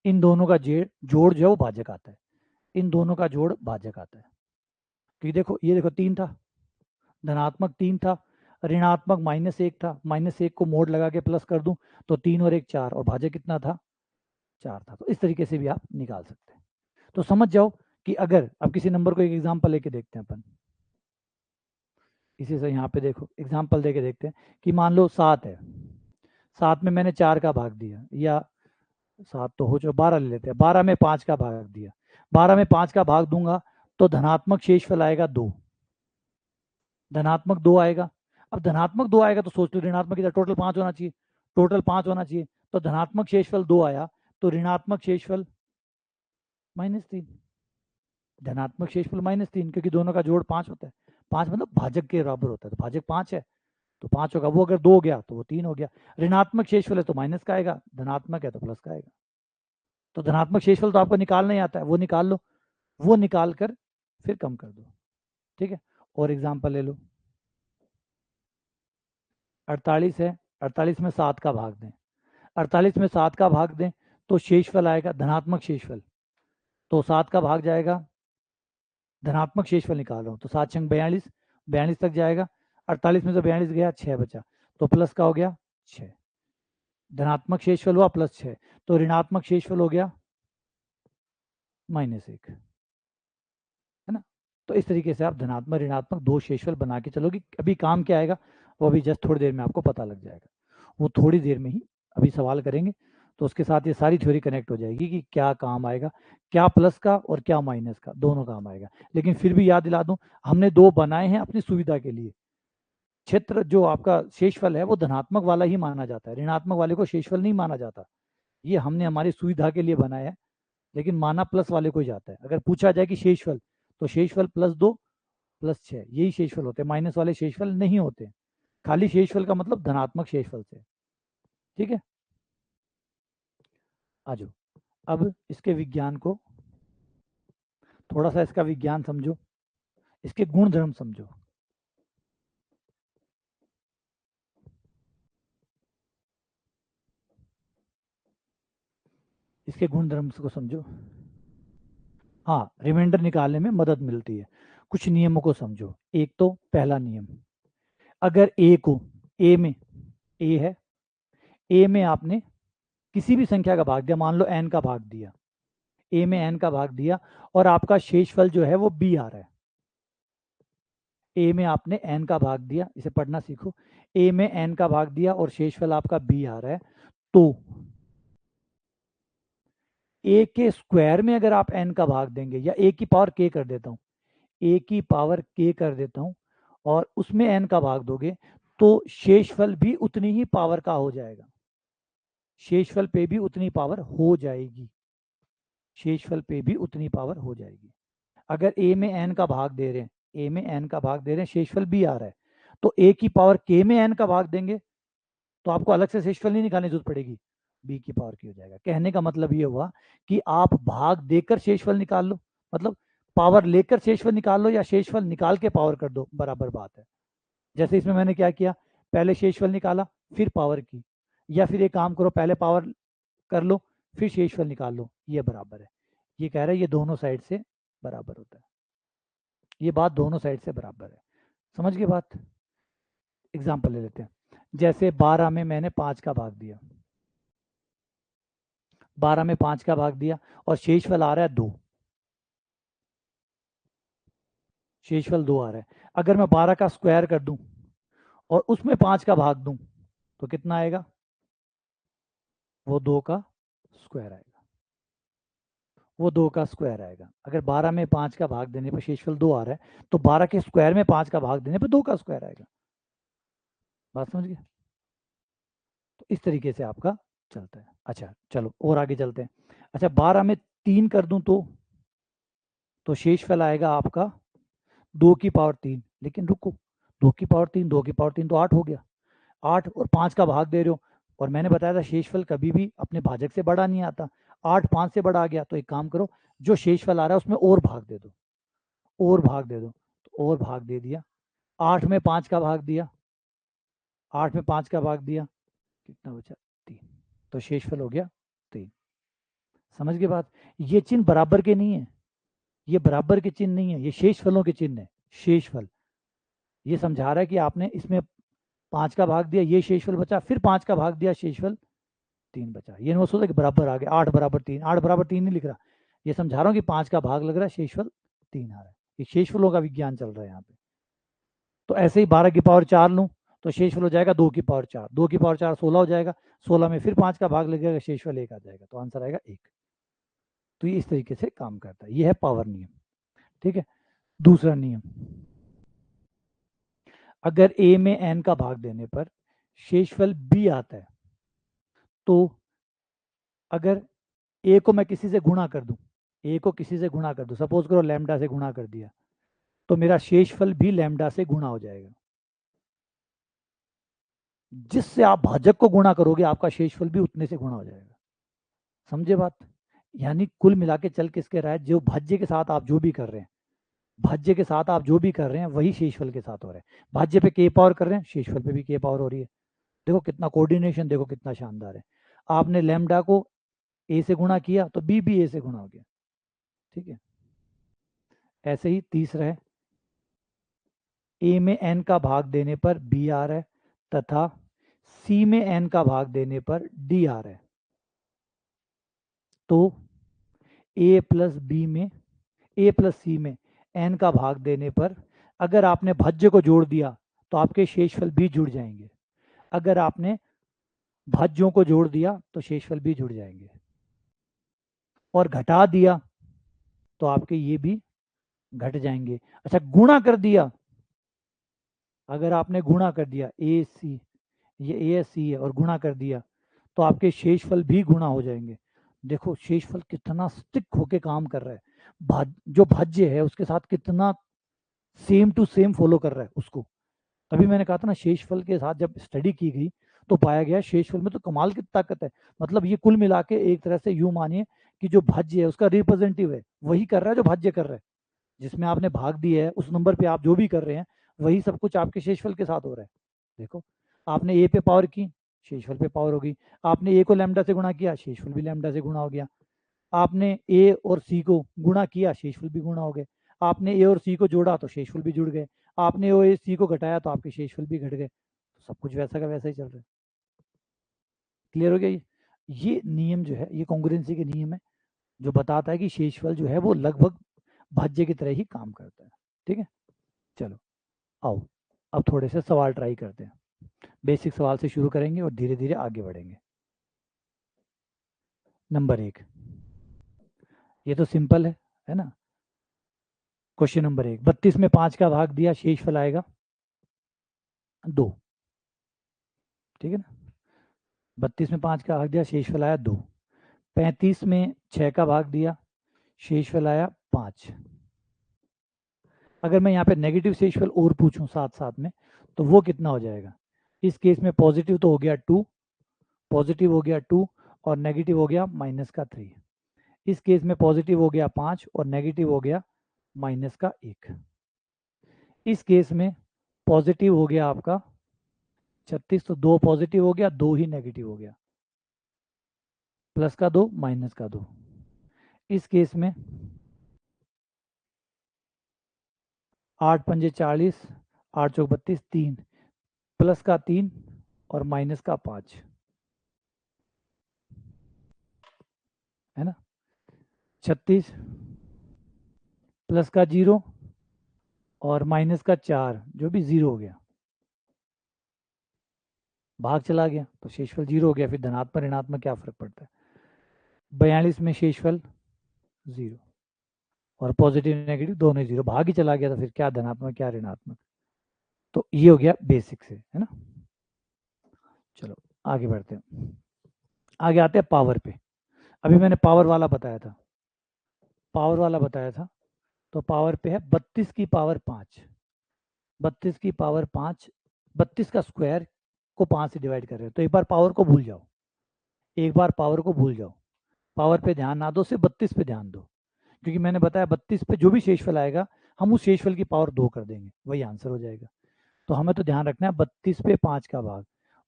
इन दोनों का जोड़ जो है वो भाजक आता है, इन दोनों का जोड़ भाजक आता है। क्योंकि देखो ये देखो 3 था, धनात्मक 3 था, ऋणात्मक -1 था, -1 को मोड लगा के प्लस कर दूं तो 3 और 1 4, और भाजक कितना था 4 था। तो इस तरीके से भी आप निकाल सकते हैं। तो समझ जाओ कि अगर अब किसी नंबर को एक एग्जाम्पल लेके देखते हैं अपन, इसी से यहाँ पे देखो एग्जाम्पल देके देखते हैं कि मान लो 7 है, 7 में मैंने 4 का भाग दिया, या 7 तो हो चुका, 12 ले लेते हैं, 12 में 5 का भाग दिया, 12 में 5 का भाग दूंगा तो धनात्मक शेषफल आएगा 2, धनात्मक 2 आएगा। अब धनात्मक 2 आएगा तो सोच लो ऋणात्मक इधर टोटल 5 होना चाहिए, टोटल 5 होना चाहिए, तो धनात्मक शेषफल 2 आया, तो ऋणात्मक शेषफल -3, धनात्मक शेषफल -3, क्योंकि दोनों का जोड़ 5 होता है, 5 मतलब भाजक के बराबर होता है, तो भाजक 5 है तो 5 होगा, वो अगर 2 हो गया तो वो 3 हो गया। ऋणात्मक शेषफल है तो माइनस का आएगा, धनात्मक है तो प्लस का आएगा। तो धनात्मक शेषफल तो आपको निकालना ही आता है, वो निकाल लो, वो निकाल कर फिर कम कर दो। ठीक है, और एग्जाम्पल ले लो, 48 है, 48 में 7 का भाग दें, 48 में 7 का भाग दें तो शेषफल आएगा धनात्मक शेषफल, तो 7 का भाग जाएगा, धनात्मक शेषफल निकाल रहा हूँ तो 7 छंग 42, 42 तक जाएगा, 48 में से 42 गया 6 बचा, तो प्लस का हो गया 6, धनात्मक शेषफल हुआ +6, तो ऋणात्मक शेषफल हो गया -1, है ना। तो इस तरीके से आप धनात्मक ऋणात्मक दो शेषफल बना के चलोगे। अभी काम क्या आएगा वो अभी जस्ट थोड़ी देर में आपको पता लग जाएगा, वो थोड़ी देर में ही अभी सवाल करेंगे, तो उसके साथ ये सारी थ्योरी कनेक्ट हो जाएगी कि क्या काम आएगा, क्या प्लस का और क्या माइनस का, दोनों काम आएगा। लेकिन फिर भी याद दिला दूं, हमने दो बनाए हैं अपनी सुविधा के लिए। क्षेत्र जो आपका शेषफल है वो धनात्मक वाला ही माना जाता है, ऋणात्मक वाले को शेषफल नहीं माना जाता। ये हमने हमारी सुविधा के लिए बनाया है, लेकिन माना प्लस वाले को ही जाता है। अगर पूछा जाए कि शेषफल, तो शेषफल +2 +6 यही शेषफल होते हैं, माइनस वाले शेषफल नहीं होते। खाली शेषफल का मतलब धनात्मक शेषफल से, ठीक है। आ जाओ अब इसके विज्ञान को, थोड़ा सा इसका विज्ञान समझो, इसके गुण धर्म समझो। इसके गुण धर्म को समझो। हाँ, रिमाइंडर निकालने में मदद मिलती है। कुछ नियमों को समझो। एक तो पहला नियम, अगर ए को, ए में, ए है, ए में आपने किसी भी संख्या का भाग दिया, मान लो n का भाग दिया, ए में n का भाग दिया और आपका शेषफल जो है वो b आ रहा है। ए में आपने n का भाग दिया, इसे पढ़ना सीखो, ए में n का भाग दिया और शेषफल आपका b आ रहा है, तो ए के स्क्वायर में अगर आप n का भाग देंगे, या a की पावर k कर देता हूं, a की पावर k कर देता हूं और उसमें n का भाग दोगे, तो शेषफल भी उतनी ही पावर का हो जाएगा। शेषफल पे भी उतनी पावर हो जाएगी, शेषफल पे भी उतनी पावर हो जाएगी। अगर a में n का भाग दे रहे हैं, a में n का भाग दे रहे हैं, शेषफल b आ रहा है, तो a की पावर k में n का भाग देंगे तो आपको अलग से शेषफल नहीं निकालने की जरूरत पड़ेगी, b की पावर k हो जाएगा। कहने का मतलब ये हुआ कि आप भाग देकर शेषफल निकाल लो, मतलब पावर लेकर शेषफल निकाल लो या शेषफल निकाल के पावर कर दो, बराबर बात है। जैसे इसमें मैंने क्या किया, पहले शेषफल निकाला फिर पावर की, या फिर एक काम करो पहले पावर कर लो फिर शेषफल निकाल लो, ये बराबर है। ये कह रहा है ये दोनों साइड से बराबर होता है, ये बात दोनों साइड से बराबर है। समझ गए बात। एग्जाम्पल ले लेते हैं, जैसे 12 में मैंने 5 का भाग दिया, 12 में 5 का भाग दिया और शेषफल आ रहा है 2, शेषफल 2 आ रहा है। अगर मैं 12 का स्क्वायर कर दूं और उसमें 5 का भाग दूं तो कितना आएगा, वो 2 का स्क्वायर आएगा, वो 2 का स्क्वायर आएगा। अगर 12 में 5 का भाग देने पर शेषफल 2 आ रहा है, तो 12 के स्क्वायर में 5 का भाग देने पर 2 का स्क्वायर आएगा। बात समझ गए। तो इस तरीके से आपका चलता है। अच्छा चलो और आगे चलते हैं। अच्छा 12 में 3 कर दूं तो शेषफल आएगा आपका 2 की पावर 3, लेकिन रुको, 2 की पावर 3, 2 की पावर 3 तो 8 हो गया, 8 और 5 का भाग दे रहे हो, और मैंने बताया था शेषफल कभी भी अपने भाजक से बड़ा नहीं आता, 8 5 से बड़ा आ गया, तो एक काम करो, जो शेषफल आ रहा है उसमें और भाग दे दो, और भाग दे दो, तो और भाग दे दिया, 8 में 5 का भाग दिया, 8 में 5 का भाग दिया, कितना बचा 3, तो शेषफल हो गया 3। समझ गए बात। ये चिन्ह बराबर के नहीं है, ये बराबर के चिन्ह नहीं है, ये शेषफलों के चिन्ह है। शेषफल ये समझा रहा है कि आपने इसमें 5 का भाग दिया, ये शेषफल बचा, फिर 5 का भाग दिया, शेषफल 3 बचा। ये नहीं सोचा कि बराबर आ गया, 8 बराबर 3, 8 बराबर 3 नहीं लिख रहा, ये समझा रहा हूँ कि 5 का भाग लग रहा है, शेषफल 3 आ रहा है। ये शेषफलों का विज्ञान चल रहा है यहाँ पे। तो ऐसे ही 12 की पावर 4 लूँ तो शेषफल हो जाएगा 2 की पावर 4, 2 की पावर 4 16 हो जाएगा, 16 में फिर 5 का भाग लगेगा, शेषफल 1 आ जाएगा, तो आंसर आएगा 1। तो ये इस तरीके से काम करता है, ये है पावर नियम। ठीक है। दूसरा नियम, अगर a में n का भाग देने पर शेषफल b आता है, तो अगर a को मैं किसी से गुणा कर दूं, a को किसी से गुणा कर दूं, सपोज करो लैम्डा से गुणा कर दिया, तो मेरा शेषफल भी लैम्डा से गुणा हो जाएगा। जिससे आप भाजक को गुणा करोगे आपका शेषफल भी उतने से गुणा हो जाएगा। समझे बात। यानी कुल मिला के चल किसके रहा है, जो भाज्य के साथ आप जो भी कर रहे हैं, भाज्य के साथ आप जो भी कर रहे हैं वही शेषफल के साथ हो रहा है। भाज्य पे k पावर कर रहे हैं, शेषफल पे भी k पावर हो रही है। देखो कितना कोऑर्डिनेशन, देखो कितना शानदार है। आपने लैम्डा को ए से गुणा किया तो बी भी ए से गुणा हो गया, ठीक है। ऐसे ही तीसरा है, ए में एन का भाग देने पर बी आ रहा है तथा सी में एन का भाग देने पर डी आ रहा है। तो ए प्लस बी में, ए प्लस सी में एन का भाग देने पर अगर आपने भाज्य को जोड़ दिया तो आपके शेषफल भी जुड़ जाएंगे, अगर आपने भाज्यों को जोड़ दिया तो शेषफल भी जुड़ जाएंगे, और घटा दिया तो आपके ये भी घट जाएंगे। अच्छा, गुणा कर दिया, अगर आपने गुणा कर दिया ए सी, ये ए एस सी है और गुणा कर दिया तो आपके शेषफल भी गुणा हो जाएंगे। देखो शेषफल कितना स्टिक होके काम कर रहा है, जो भाज्य है उसके साथ कितना सेम टू सेम फॉलो कर रहा है उसको। तभी मैंने कहा था ना, शेषफल के साथ जब स्टडी की गई तो पाया गया शेषफल में तो कमाल की ताकत है। मतलब ये कुल मिला के एक तरह से यूं मानिए कि जो भाज्य है उसका रिप्रेजेंटेटिव है, वही कर रहा है जो भाज्य कर रहा है। जिसमें आपने भाग दिया है उस नंबर पे आप जो भी कर रहे हैं वही सब कुछ आपके शेषफल के साथ हो रहा है। देखो, आपने ए पे पावर की, शेषफल पे पावर होगी। आपने ए को लैम्डा से गुणा किया, शेषफल भी लैम्डा से गुणा हो गया। आपने ए और सी को गुणा किया, शेषफल भी गुणा हो गए। आपने ए और सी को जोड़ा तो शेषफल भी जुड़ गए। आपने ओ ए सी को घटाया तो आपके शेषफल भी घट गए। तो सब कुछ वैसा का वैसा ही चल रहा है। क्लियर हो गया? ये नियम जो है ये कॉन्ग्रुएंसी के नियम है, जो बताता है कि शेषफल जो है वो लगभग भाज्य की तरह ही काम करता है। ठीक है, चलो आओ अब थोड़े से सवाल ट्राई करते हैं। बेसिक सवाल से शुरू करेंगे और धीरे धीरे आगे बढ़ेंगे। नंबर 1, ये तो सिंपल है ना। क्वेश्चन नंबर 1, 32 में 5 का भाग दिया, शेषफल आएगा 2। ठीक है ना, 32 में 5 का भाग दिया, शेषफल आया 2। 35 में 6 का भाग दिया, शेषफल आया 5। अगर मैं यहाँ पे नेगेटिव शेषफल और पूछूं साथ साथ में तो वो कितना हो जाएगा? इस केस में पॉजिटिव तो हो गया 2, पॉजिटिव हो गया 2 और नेगेटिव हो गया -3। इस केस में पॉजिटिव हो गया 5 और नेगेटिव हो गया -1। इस केस में पॉजिटिव हो गया आपका 36, तो 2 पॉजिटिव हो गया, 2 ही नेगेटिव हो गया, +2 -2। इस केस में 8 पंजे 40, 8 चौक 32, 3 +3 और -5 है ना। 36 +0 और -4 जो भी 0 हो गया, भाग चला गया तो शेषफल 0 हो गया। फिर धनात्मक ऋणात्मक क्या फर्क पड़ता है? 42 में शेषफल 0 और पॉजिटिव नेगेटिव दोनों ही 0, भाग ही चला गया तो फिर क्या धनात्मक क्या ऋणात्मक। तो ये हो गया बेसिक से, है ना। चलो आगे बढ़ते हैं, आगे आते हैं पावर पे। अभी मैंने पावर वाला बताया था, पावर वाला बताया था, तो पावर पे है 32 की पावर 5। 32 की पावर 5, 32 का स्क्वायर को 5 से डिवाइड कर रहे हो तो एक बार पावर को भूल जाओ, एक बार पावर को भूल जाओ, पावर पे ध्यान ना दो, सिर्फ 32 पे ध्यान दो। क्योंकि मैंने बताया 32 पे जो भी शेषफल आएगा हम उस शेषफल की पावर 2 कर देंगे, वही आंसर हो जाएगा। तो हमें तो ध्यान रखना है 32 पे 5 का भाग,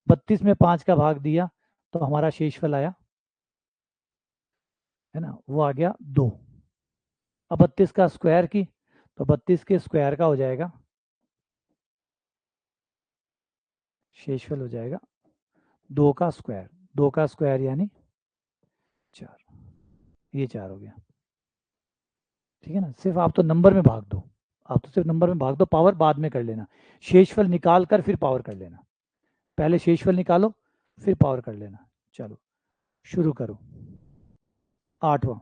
32 में 5 का भाग दिया तो हमारा शेषफल आया, है ना, वो आ गया 2। अब 32 का स्क्वायर की तो 32 के स्क्वायर का हो जाएगा, शेषफल हो जाएगा 2 का स्क्वायर, 2 का स्क्वायर यानी 4, ये 4 हो गया। ठीक है ना, सिर्फ आप तो नंबर में भाग दो, आप तो सिर्फ नंबर में भाग दो, पावर बाद में कर लेना। शेषफल निकाल कर फिर पावर कर लेना, पहले शेषफल निकालो फिर पावर कर लेना। चलो शुरू करो। 8वां,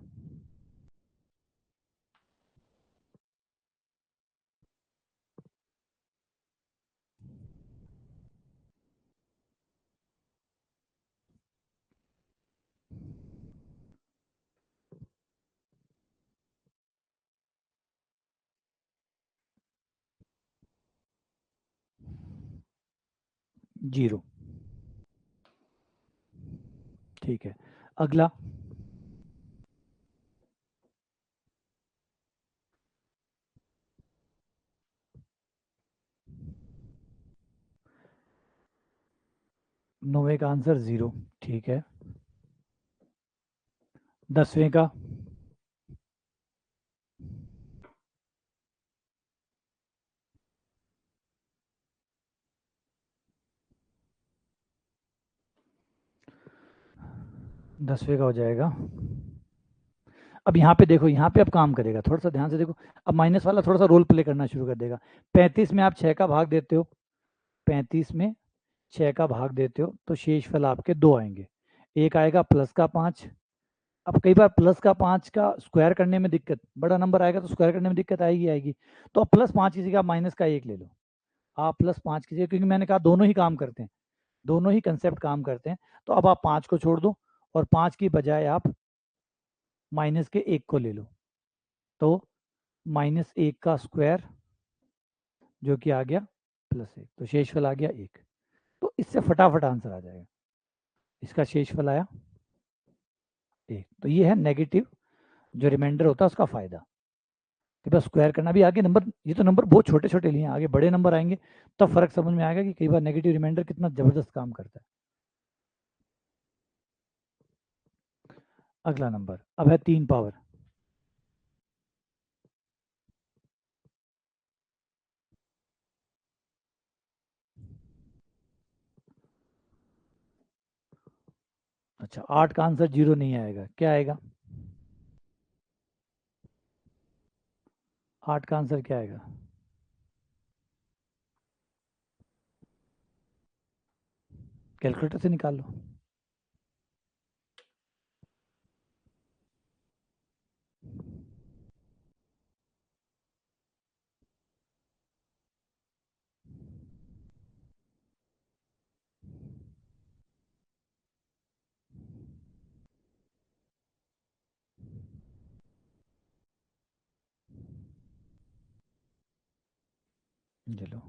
0। ठीक है, अगला 9 का आंसर 0। ठीक है, 10वें का, दसवें का हो जाएगा। अब यहाँ पे देखो, यहाँ पे अब काम करेगा, थोड़ा सा ध्यान से देखो। अब माइनस वाला थोड़ा सा रोल प्ले करना शुरू कर देगा। 35 में आप 6 का भाग देते हो, 35 में 6 का भाग देते हो तो शेष फल आपके 2 आएंगे। एक आएगा प्लस का 5। अब कई बार प्लस का 5 का स्क्वायर करने में दिक्कत, बड़ा नंबर आएगा तो स्क्वायर करने में दिक्कत आएगी आएगी। तो अब +5 की जगह माइनस का 1 ले लो। आप +5 की जगह, क्योंकि मैंने कहा दोनों ही काम करते हैं, दोनों ही कंसेप्ट काम करते हैं। तो अब आप 5 को छोड़ दो और 5 की बजाय आप माइनस के 1 को ले लो। तो -1 का स्क्वायर जो कि आ गया +1, तो शेषफल आ गया 1। तो इससे फटाफट आंसर आ जाएगा। इसका शेषफल आया 1। तो ये है नेगेटिव जो रिमाइंडर होता है उसका फायदा, कि बस स्क्वायर करना भी। आगे नंबर, ये तो नंबर बहुत छोटे छोटे लिए हैं, आगे बड़े नंबर आएंगे तब फर्क समझ में आएगा कि कई बार नेगेटिव रिमाइंडर कितना जबरदस्त काम करता है। अगला नंबर अब है 3 पावर। अच्छा, 8 का आंसर 0 नहीं आएगा, क्या आएगा? 8 का आंसर क्या आएगा? कैलकुलेटर से निकाल लो। चलो,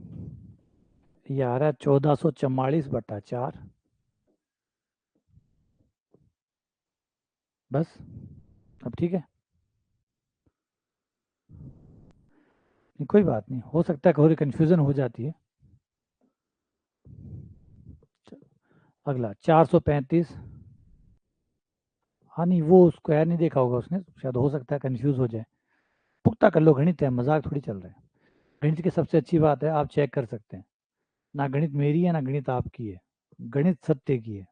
ये आ रहा है 1444/4। बस, अब ठीक है। नहीं, कोई बात नहीं, हो सकता है थोड़ी कन्फ्यूज़न हो जाती है। अगला 435। हाँ नहीं, वो स्क्वायर नहीं देखा होगा उसने, शायद हो सकता है कंफ्यूज हो जाए। पुख्ता कर लो, गणित है, मजाक थोड़ी चल रहा है। गणित की सबसे अच्छी बात है आप चेक कर सकते हैं, ना गणित मेरी है ना गणित आपकी है, गणित सत्य की है।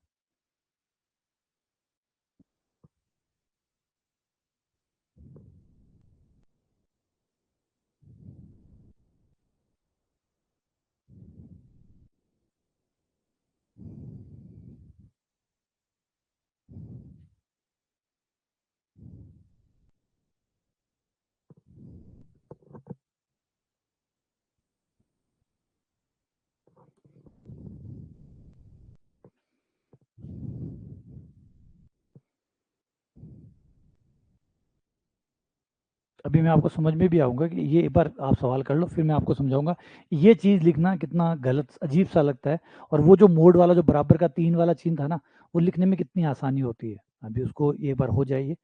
अभी मैं आपको समझ में भी आऊँगा कि ये एक बार आप सवाल कर लो, फिर मैं आपको समझाऊँगा। ये चीज़ लिखना कितना गलत अजीब सा लगता है, और वो जो मोड वाला जो बराबर का 3 वाला चिन्ह था ना, वो लिखने में कितनी आसानी होती है। अभी उसको एक बार हो जाइए,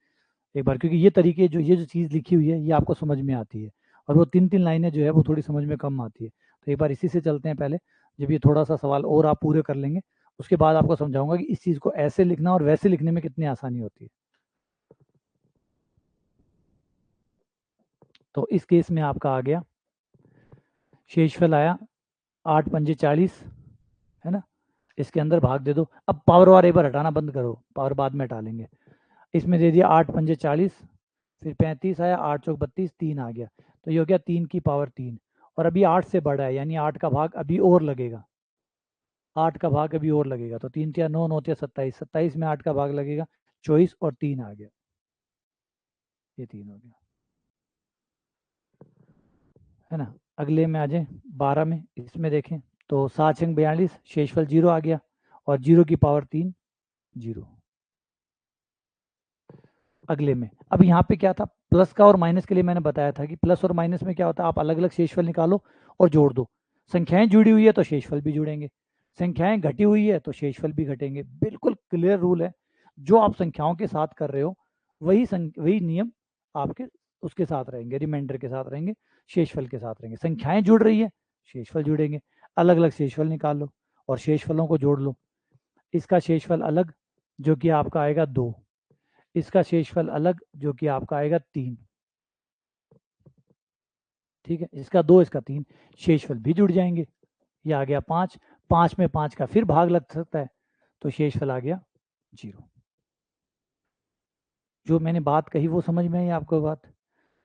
एक बार, क्योंकि ये तरीके जो ये जो चीज़ लिखी हुई है ये आपको समझ में आती है, और वो 3-3 लाइनें जो है वो थोड़ी समझ में कम आती है। तो एक बार इसी से चलते हैं पहले, जब ये थोड़ा-सा सवाल और आप पूरे कर लेंगे, उसके बाद आपको समझाऊँगा कि इस चीज़ को ऐसे लिखना और वैसे लिखने में कितनी आसानी होती है। तो इस केस में आपका आ गया, शेषफल आया 8 पंजे 40, है ना? इसके अंदर भाग दे दो। अब पावर वार एक बार हटाना बंद करो, पावर बाद में हटा लेंगे। इसमें दे दिया 8 पंजे 40, फिर 35 आया, 8 चौक 32, 3 आ गया। तो ये हो गया 3 की पावर 3, और अभी 8 से बड़ा है, यानी 8 का भाग अभी और लगेगा, 8 का भाग अभी और लगेगा। तो 3 तिया 9, 9 तिया 27, 27 में 8 का भाग लगेगा 24, और 3 आ गया, ये 3 हो गया, है ना? अगले में आ जाए 12 में, इसमें देखें तो 7 छंग 42, शेषफल 0 आ गया, और 0 की पावर 3, 0। अगले में अब यहाँ पे क्या था, प्लस का और माइनस के लिए मैंने बताया था कि प्लस और माइनस में क्या होता है, आप अलग अलग शेषफल निकालो और जोड़ दो। संख्याएं जुड़ी हुई है तो शेषफल भी जुड़ेंगे, संख्याएं घटी हुई है तो शेषफल भी घटेंगे। बिल्कुल क्लियर रूल है। जो आप संख्याओं के साथ कर रहे हो वही नियम आपके उसके साथ रहेंगे, रिमाइंडर के साथ रहेंगे, शेषफल के साथ रहेंगे। संख्याएं जुड़ रही है, शेषफल जुड़ेंगे। अलग अलग शेषफल निकाल लो और शेषफलों को जोड़ लो। इसका शेषफल अलग जो कि आपका आएगा 2, इसका शेषफल अलग जो कि आपका आएगा 3। ठीक है, इसका 2 इसका 3, शेषफल भी जुड़ जाएंगे। ये आ गया 5, 5 में 5 का फिर भाग लग सकता है, तो शेषफल आ गया 0। जो मैंने बात कही वो समझ में आई आपको बात,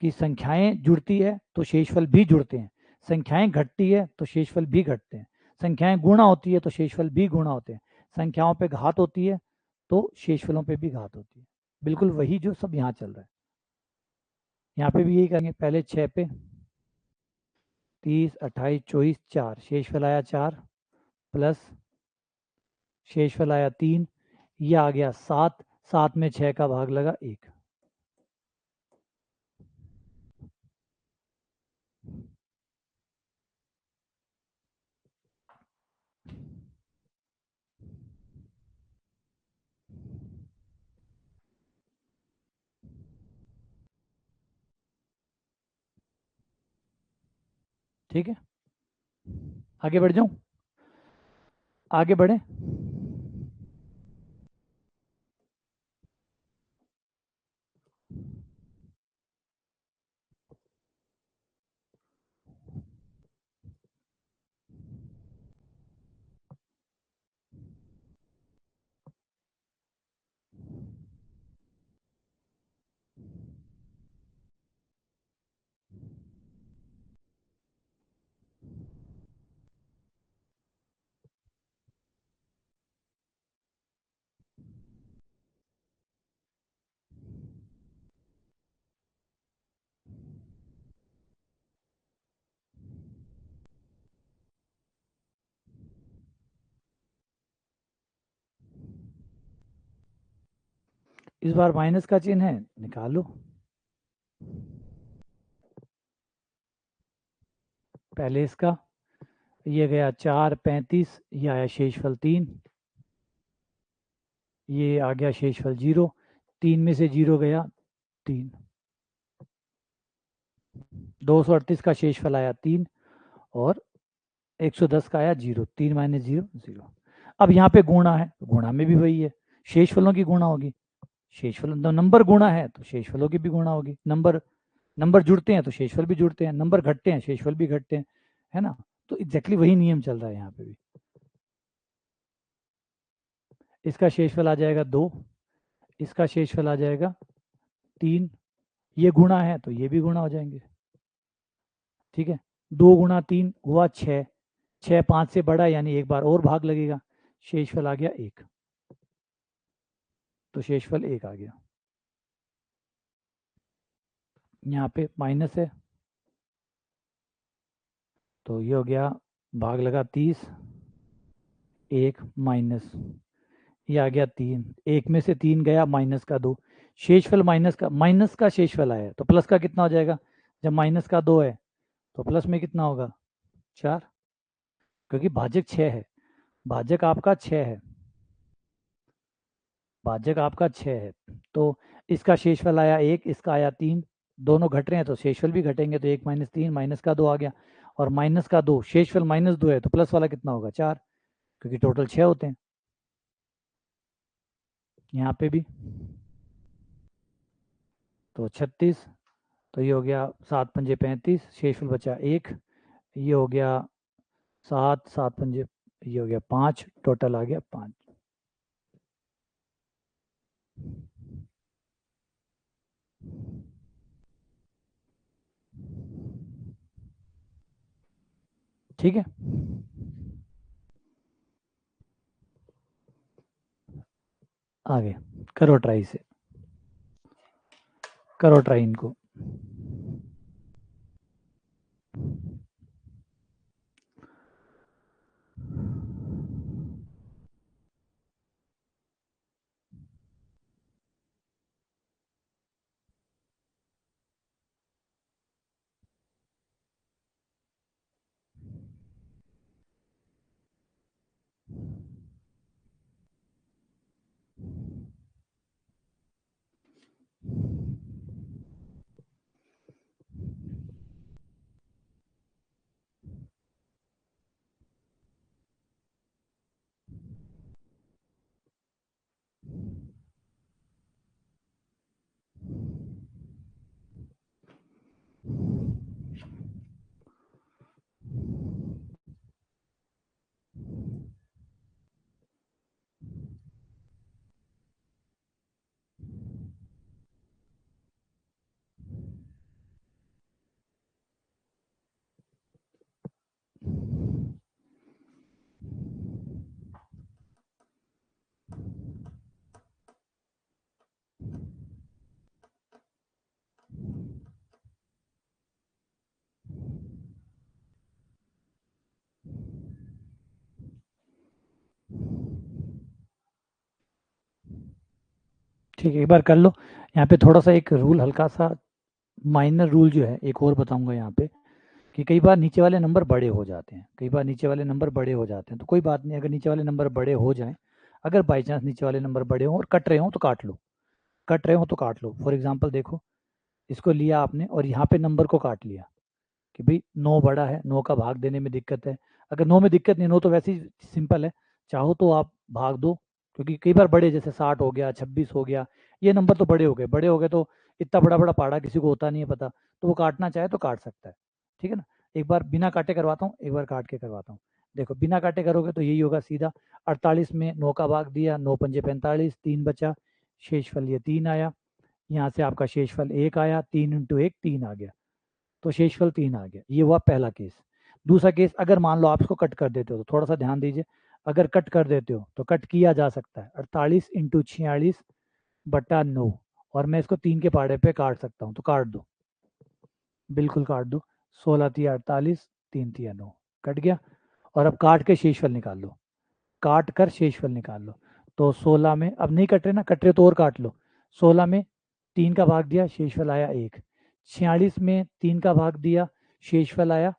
कि संख्याएं जुड़ती है तो शेषफल भी जुड़ते हैं, संख्याएं घटती है तो शेषफल भी घटते हैं, संख्याएं गुणा होती है तो शेषफल भी गुणा होते हैं, संख्याओं पे घात होती है तो शेषफलों पे भी घात होती है। बिल्कुल वही जो सब यहाँ चल रहा है, यहाँ पे भी यही करेंगे। पहले 6 पे 30, 28, 24, 4, शेषफल आया 4, प्लस शेषफल आया 3, ये आ गया 7, 7 में 6 का भाग लगा 1। ठीक है, आगे बढ़ जाऊं, आगे बढ़े। इस बार माइनस का चिन्ह है, निकालो। पहले इसका, ये गया 4, 35, ये आया शेषफल 3, ये आ गया शेषफल 0, 3 में से 0 गया 3, 238 का शेषफल आया 3, और 110 का आया 0, 3 माइनस 0 0। अब यहाँ पे गुणा है, गुणा में भी वही है, शेषफलों की गुणा होगी, शेषफल नंबर गुणा है तो शेषफलों की भी गुणा होगी, नंबर नंबर जुड़ते हैं तो शेषफल भी जुड़ते हैं, नंबर घटते हैं शेषफल भी घटते हैं, है ना। तो एग्जैक्टली वही नियम चल रहा है यहाँ पे भी। इसका शेषफल आ जाएगा 2, इसका शेषफल आ जाएगा 3, ये गुणा है तो ये भी गुणा हो जाएंगे। ठीक है, 2 गुणा 3 हुआ 6, 6 5 से बड़ा यानी एक बार और भाग लगेगा, शेषफल आ गया 1, तो शेषफल 1 आ गया। यहाँ पे माइनस है तो ये हो गया, भाग लगा 30, 1 माइनस, ये आ गया 3, 1 में से 3 गया, माइनस का 2, शेषफल माइनस का शेषफल आया तो प्लस का कितना हो जाएगा, जब माइनस का 2 है तो प्लस में कितना होगा 4, क्योंकि भाजक 6 है, भाजक आपका 6 है, भाजक आपका 6 है। तो इसका शेषफल आया 1, इसका आया 3, दोनों घट रहे हैं तो शेषफल भी घटेंगे, तो 1 माइनस 3, माइनस का 2 आ गया, और माइनस का 2, शेषफल माइनस 2 है तो प्लस वाला कितना होगा 4, क्योंकि टोटल 6 होते हैं। यहाँ पे भी तो 36, तो ये हो गया 7 पंजे 35, शेषफल बचा 1, ये हो गया 7, 7 पंजे, ये हो गया 5, टोटल आ गया 5। ठीक है, आगे करो ट्राई से, करो ट्राई इनको। ठीक है, एक बार कर लो। यहाँ पे थोड़ा सा एक रूल, हल्का सा माइनर रूल जो है एक और बताऊंगा यहाँ पे, कि कई बार नीचे वाले नंबर बड़े हो जाते हैं, कई बार नीचे वाले नंबर बड़े हो जाते हैं, तो कोई बात नहीं, अगर नीचे वाले नंबर बड़े हो जाएं, अगर बाई चांस नीचे वाले नंबर बड़े हों और कट रहे हों तो काट लो, कट रहे हो तो काट लो। फॉर एग्जाम्पल देखो, इसको लिया आपने और यहाँ पे नंबर को काट लिया कि भाई 9 बड़ा है, 9 का भाग देने में दिक्कत है। अगर 9 में दिक्कत नहीं, 9 तो वैसे ही सिंपल है, चाहो तो आप भाग दो, क्योंकि कई बार बड़े जैसे 60 हो गया, 26 हो गया, ये नंबर तो बड़े हो गए, बड़े हो गए तो इतना बड़ा बड़ा पहाड़ा किसी को होता नहीं है पता, तो वो काटना चाहे तो काट सकता है। ठीक है ना, एक बार बिना काटे करवाता हूँ, एक बार काट के करवाता हूँ। देखो बिना काटे करोगे तो यही होगा सीधा, 48 में 9 का भाग दिया, 9 पंजे 45, 3 बचा, शेषफल ये 3 आया, यहाँ से आपका शेषफल 1 आया, 3 इंटू 1 3 आ गया, तो शेषफल 3 आ गया। ये हुआ पहला केस। दूसरा केस, अगर मान लो आप इसको कट कर देते हो, तो थोड़ा सा ध्यान दीजिए, अगर कट कर देते हो तो कट किया जा सकता है, 48 इंटू 46 बटा 9, और मैं इसको 3 के पहाड़े पे काट सकता हूँ, तो काट दो, बिल्कुल काट दो, 16 तिया 48, 3 तिया 9, कट गया। और अब काट के शेषफल निकाल लो, काट कर शेषफल निकाल लो, तो 16 में, अब नहीं कट रहे ना, कट रहे तो और काट लो, 16 में 3 का भाग दिया, शेषफल आया 1, 46 में 3 का भाग दिया, शेषफल आया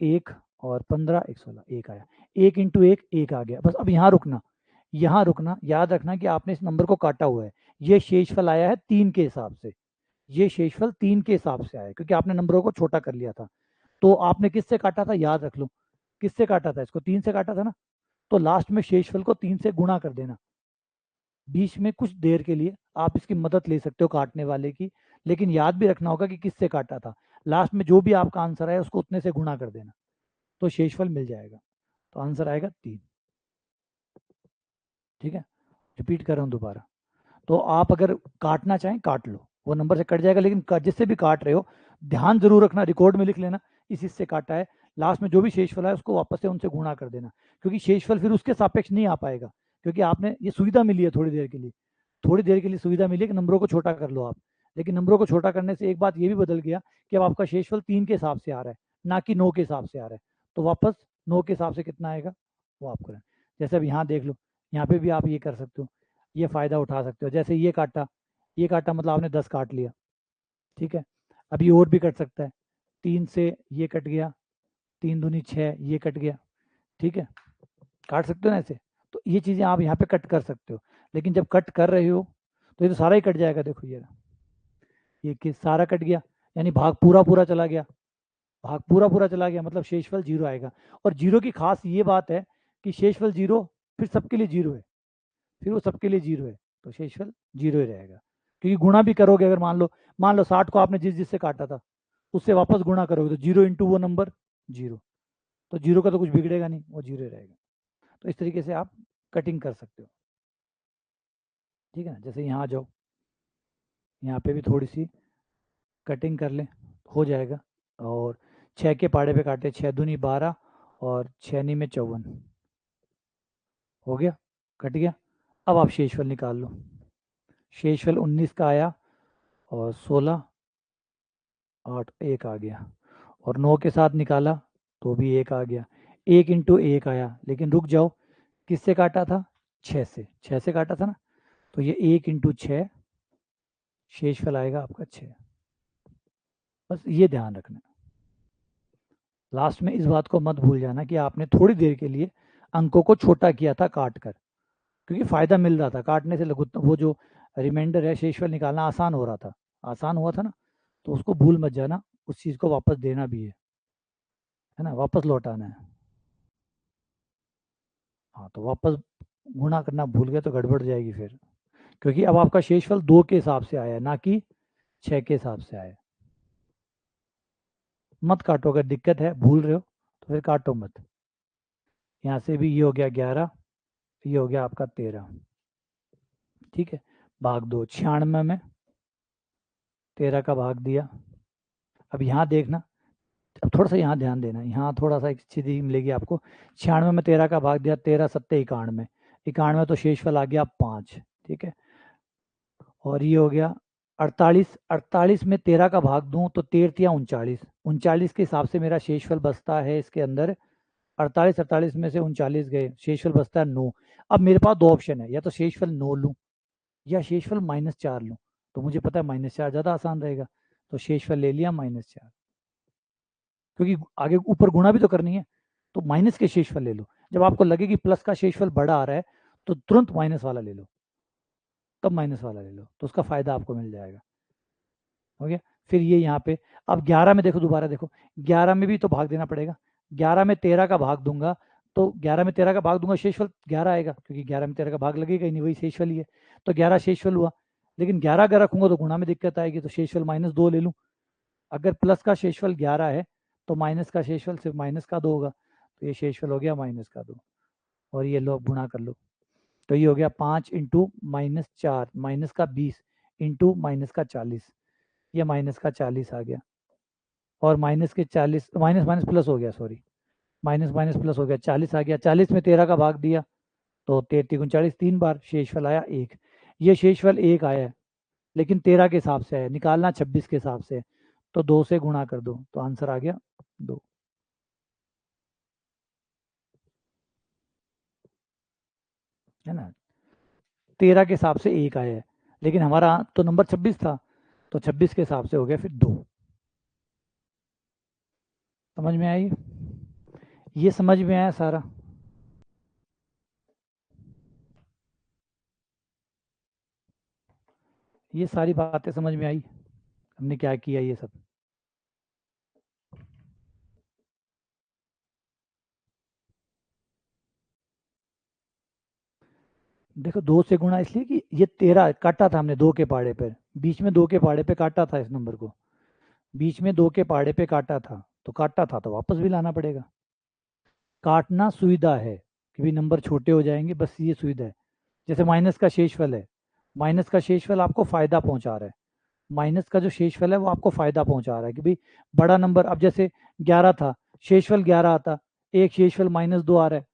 1, और 15 1 16 1 आया, 1 इंटू 1 1 आ गया। बस अब यहाँ रुकना, यहाँ रुकना, याद रखना कि आपने इस नंबर को काटा हुआ है, ये शेषफल आया है 3 के हिसाब से, ये शेषफल 3 के हिसाब से आया है, क्योंकि आपने नंबरों को छोटा कर लिया था। तो आपने किससे काटा था, याद रख लो, किससे काटा था, इसको 3 से काटा था ना, तो लास्ट में शेषफल को 3 से गुणा कर देना। बीच में कुछ देर के लिए आप इसकी मदद ले सकते हो काटने वाले की, लेकिन याद भी रखना होगा कि किससे काटा था, लास्ट में जो भी आपका आंसर आया उसको उतने से गुणा कर देना, तो शेषफल मिल जाएगा, तो आंसर आएगा 3। ठीक है, रिपीट कर रहा हूँ दोबारा, तो आप अगर काटना चाहें काट लो, वो नंबर से कट जाएगा, लेकिन जिससे भी काट रहे हो ध्यान जरूर रखना, रिकॉर्ड में लिख लेना, इस इससे काटा है, लास्ट में जो भी शेषफल है उसको वापस से उनसे गुणा कर देना, क्योंकि शेषफल फिर उसके सापेक्ष नहीं आ पाएगा, क्योंकि आपने ये सुविधा मिली है थोड़ी देर के लिए, थोड़ी देर के लिए सुविधा मिली है कि नंबरों को छोटा कर लो आप, लेकिन नंबरों को छोटा करने से एक बात ये भी बदल गया कि अब आपका शेषफल 3 के हिसाब से आ रहा है, ना कि 9 के हिसाब से आ रहा है, तो वापस 9 के हिसाब से कितना आएगा वो आप करें। जैसे अब यहाँ देख लो, यहाँ पे भी आप ये कर सकते हो, ये फ़ायदा उठा सकते हो, जैसे ये काटा, ये काटा मतलब आपने 10 काट लिया, ठीक है। अब ये और भी कट सकता है, 3 से ये कट गया, 3 दूनी 6, ये कट गया, ठीक है, काट सकते हो ना ऐसे, तो ये चीज़ें आप यहाँ पे कट कर सकते हो, लेकिन जब कट कर रहे हो तो ये तो सारा ही कट जाएगा, देखो ये कि सारा कट गया, यानी भाग पूरा पूरा चला गया, भाग पूरा पूरा चला गया, मतलब शेषफल 0 आएगा। और 0 की खास ये बात है कि शेषफल 0 फिर सबके लिए 0 है, फिर वो सबके लिए 0 है, तो शेषफल 0 ही रहेगा, क्योंकि गुणा भी करोगे, अगर मान लो 60 को आपने जिससे काटा था उससे वापस गुणा करोगे, तो 0 इंटू वो नंबर 0, तो 0 का तो कुछ बिगड़ेगा नहीं, वो 0 रहेगा। तो इस तरीके से आप कटिंग कर सकते हो। ठीक है ना, जैसे यहाँ आ जाओ, यहाँ पे भी थोड़ी सी कटिंग कर लें, हो जाएगा। और 6 के पाड़े पे काटे, 6 दूनी 12 और 6 नी में 54, हो गया, कट गया। अब आप शेषफल निकाल लो, शेषफल 19 का आया, और 16 8 1 आ गया, और 9 के साथ निकाला तो भी 1 आ गया, 1 इंटू 1 आया, लेकिन रुक जाओ, किससे काटा था, 6 से, 6 से काटा था ना, तो ये 1 इंटू 6, शेषफल आएगा आपका 6। बस ये ध्यान रखना, लास्ट में इस बात को मत भूल जाना कि आपने थोड़ी देर के लिए अंकों को छोटा किया था काट कर, क्योंकि फ़ायदा मिल रहा था काटने से, वो जो रिमाइंडर है शेषफल निकालना आसान हो रहा था, आसान हुआ था ना, तो उसको भूल मत जाना, उस चीज़ को वापस देना भी है ना, वापस लौटाना है। हाँ, तो वापस गुणा करना भूल गए तो गड़बड़ जाएगी फिर, क्योंकि अब आपका शेषफल 2 के हिसाब से आया, ना कि 6 के हिसाब से आया। मत काटो, अगर दिक्कत है भूल रहे हो तो फिर काटो मत। यहाँ से भी ये हो गया 11, ये हो गया आपका 13, ठीक है, भाग दो, 96 में 13 का भाग दिया। अब यहाँ देखना, अब थोड़ा सा यहाँ ध्यान देना, यहाँ थोड़ा सा एक चीज़ मिलेगी आपको, 96 में 13 का भाग दिया, 13 सत्ते 91, 91 तो शेषफल आ गया 5, ठीक है। और ये हो गया 48, 48 में 13 का भाग दूं तो 13 या 39, 39 के हिसाब से मेरा शेषफल बचता है इसके अंदर, 48, 48 में से 39 गए, शेषफल बचता है 9। अब मेरे पास दो ऑप्शन है, या तो शेषफल 9 लूँ, या शेषफल -4 लूँ, तो मुझे पता है -4 ज़्यादा आसान रहेगा, तो शेषफल ले लिया -4, क्योंकि आगे ऊपर गुणा भी तो करनी है, तो माइनस के शेषफल ले लो। जब आपको लगे कि प्लस का शेषफल बड़ा आ रहा है तो तुरंत माइनस वाला ले लो, तब माइनस वाला ले लो, तो उसका फायदा आपको मिल जाएगा। हो गया। फिर ये यहाँ पे अब 11 में देखो, दोबारा देखो 11 में भी तो भाग देना पड़ेगा। 11 में 13 का भाग दूंगा तो 11 में 13 का भाग दूंगा, शेषफल 11 आएगा, क्योंकि 11 में 13 का भाग लगेगा ही नहीं, वही शेषफल ही है, तो 11 शेषफल हुआ। लेकिन 11 अगर रखूंगा तो गुणा में दिक्कत आएगी, तो शेषफल -2 ले लूँ। अगर प्लस का शेषफल 11 है तो माइनस का शेषफल सिर्फ -2 होगा, तो ये शेषफल हो गया -2, और ये लो गुणा कर लो, तो ये हो गया 5 इंटू -4 -20 इंटू -40, ये -40 आ गया, और माइनस के 40 माइनस माइनस प्लस हो गया, सॉरी, माइनस माइनस प्लस हो गया, 40 आ गया, 40 में 13 का भाग दिया तो 33 3 बार, शेषफल आया 1। ये शेषफल 1 आया है, लेकिन 13 के हिसाब से है, निकालना 26 के हिसाब से, तो 2 से गुणा कर दो, तो आंसर आ गया 2। है ना, 13 के हिसाब से 1 आया है, लेकिन हमारा तो नंबर 26 था, तो 26 के हिसाब से हो गया फिर 2। समझ में आई? ये समझ में आया सारा? ये सारी बातें समझ में आई, हमने क्या किया ये सब? देखो 2 से गुणा इसलिए कि ये 13 काटा था हमने 2 के पहाड़े पर, बीच में 2 के पहाड़े पे काटा था, इस नंबर को बीच में 2 के पहाड़े पे काटा था, तो काटा था तो वापस भी लाना पड़ेगा। काटना सुविधा है कि भी नंबर छोटे हो जाएंगे, बस ये सुविधा है। जैसे माइनस का शेषफल है, माइनस का शेषफल आपको फायदा पहुंचा रहा है, माइनस का जो शेषफल है वो आपको फायदा पहुंचा रहा है कि भाई बड़ा नंबर, अब जैसे 11 था, शेषफल 11 आता, एक शेषफल -2 आ रहा है,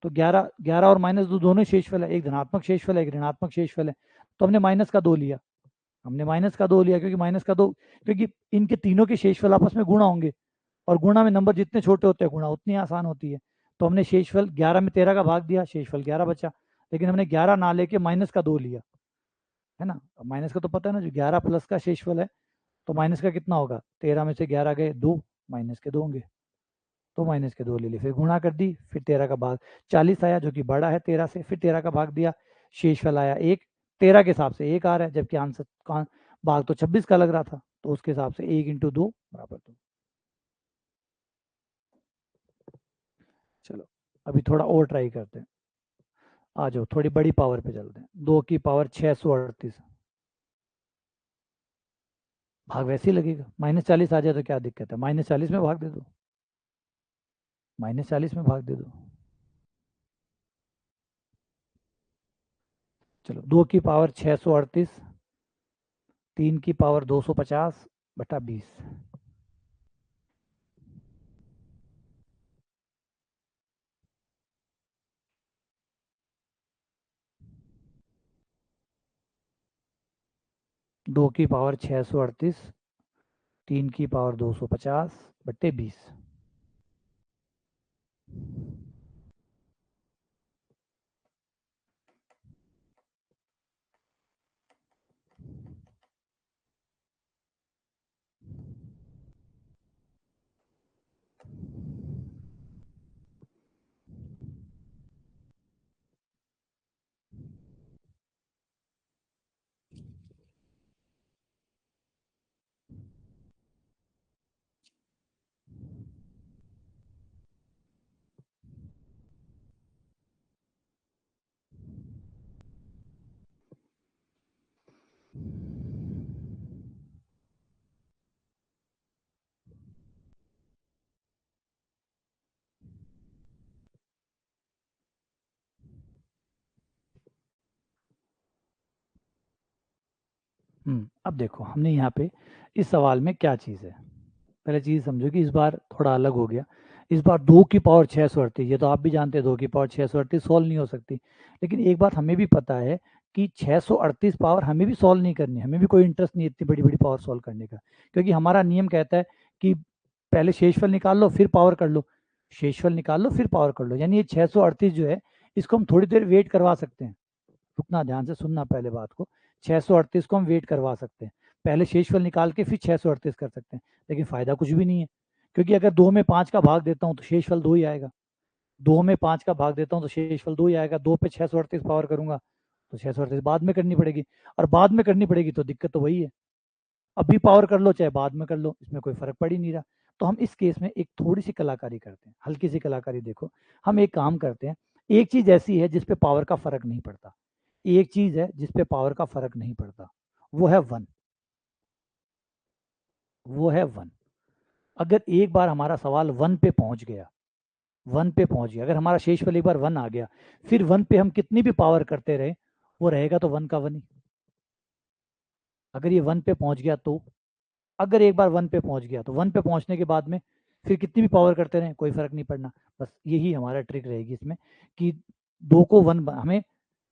तो 11 11 और -2 दोनों शेषफल है, एक धनात्मक शेषफल है, एक ऋणात्मक शेषफल है, तो हमने माइनस का 2 लिया, हमने माइनस का 2 लिया, क्योंकि माइनस का 2, क्योंकि इनके तीनों के शेषफल आपस में गुणा होंगे, और गुणा में नंबर जितने छोटे होते हैं गुणा उतनी आसान होती है, तो हमने शेषफल 11 में 13 का भाग दिया, शेषफल 11 बचा, लेकिन हमने 11 ना लेके माइनस का 2 लिया, है ना। माइनस का तो पता है ना, जो 11 प्लस का शेषफल है, तो माइनस का कितना होगा, 13 में से 11 गए 2, माइनस के 2 होंगे, तो माइनस के 2 ले लिए, फिर गुणा कर दी, फिर 13 का भाग 40 आया जो कि बड़ा है 13 से, फिर 13 का भाग दिया, शेषफल आया 1, 13 के हिसाब से 1 आ रहा है, जबकि आंसर का भाग तो 26 का लग रहा था, तो उसके हिसाब से 1 इंटू 2 बराबर 2। चलो अभी थोड़ा और ट्राई करते हैं, आ जाओ थोड़ी बड़ी पावर पे चलते हैं, 2 की पावर 638, भाग वैसे ही लगेगा, -40 आ जाए तो क्या दिक्कत है, -40 में भाग दे दो, -40 में भाग दे दो। चलो 2 की पावर 638, 3 की पावर 250 बटा 20, 2 की पावर 638, 3 की पावर 250 बट्टे 20। अब देखो हमने यहाँ पे इस सवाल में क्या चीज़ है, पहले चीज़ समझो कि इस बार थोड़ा अलग हो गया, इस बार 2 की पावर 638, ये तो आप भी जानते हैं 2 की पावर 638 सॉल्व नहीं हो सकती, लेकिन एक बात हमें भी पता है कि 638 पावर हमें भी सॉल्व नहीं करनी, हमें भी कोई इंटरेस्ट नहीं इतनी बड़ी बड़ी पावर सॉल्व करने का, क्योंकि हमारा नियम कहता है कि पहले शेषफल निकाल लो फिर पावर कर लो, शेषफल निकाल लो फिर पावर कर लो, यानी ये 638 जो है इसको हम थोड़ी देर वेट करवा सकते हैं, रुकना, ध्यान से सुनना पहले बात को। 638 को हम वेट करवा सकते हैं, पहले शेषफल निकाल के फिर 638 कर सकते हैं, लेकिन फायदा कुछ भी नहीं है, क्योंकि अगर 2 में 5 का भाग देता हूँ तो शेषफल 2 ही आएगा। 2 में 5 का भाग देता हूँ तो शेषफल 2 ही आएगा। 2 पे 638 पावर करूंगा तो 638 बाद में करनी पड़ेगी, और बाद में करनी पड़ेगी तो दिक्कत तो वही है, अभी पावर कर लो चाहे बाद में कर लो, इसमें कोई फर्क पड़ ही नहीं रहा। तो हम इस केस में एक थोड़ी सी कलाकारी करते हैं, हल्की सी कलाकारी। देखो, हम एक काम करते हैं, एक चीज ऐसी है जिसपे पावर का फर्क नहीं पड़ता, एक चीज है जिसपे पावर का फर्क नहीं पड़ता, वो है 1, वो है 1। अगर एक बार हमारा सवाल 1 पे पहुंच गया, 1 पे पहुंच गया, अगर हमारा शेषफल एक बार 1 आ गया, फिर 1 पे हम कितनी भी पावर करते रहे, वो रहेगा तो 1 का 1 ही। अगर ये 1 पे पहुंच गया तो, अगर एक बार 1 पे पहुंच गया तो 1 पे पहुंचने के बाद में फिर कितनी भी पावर करते रहें कोई फर्क नहीं पड़ना। बस यही हमारा ट्रिक रहेगी इसमें, कि 2 को 1 हमें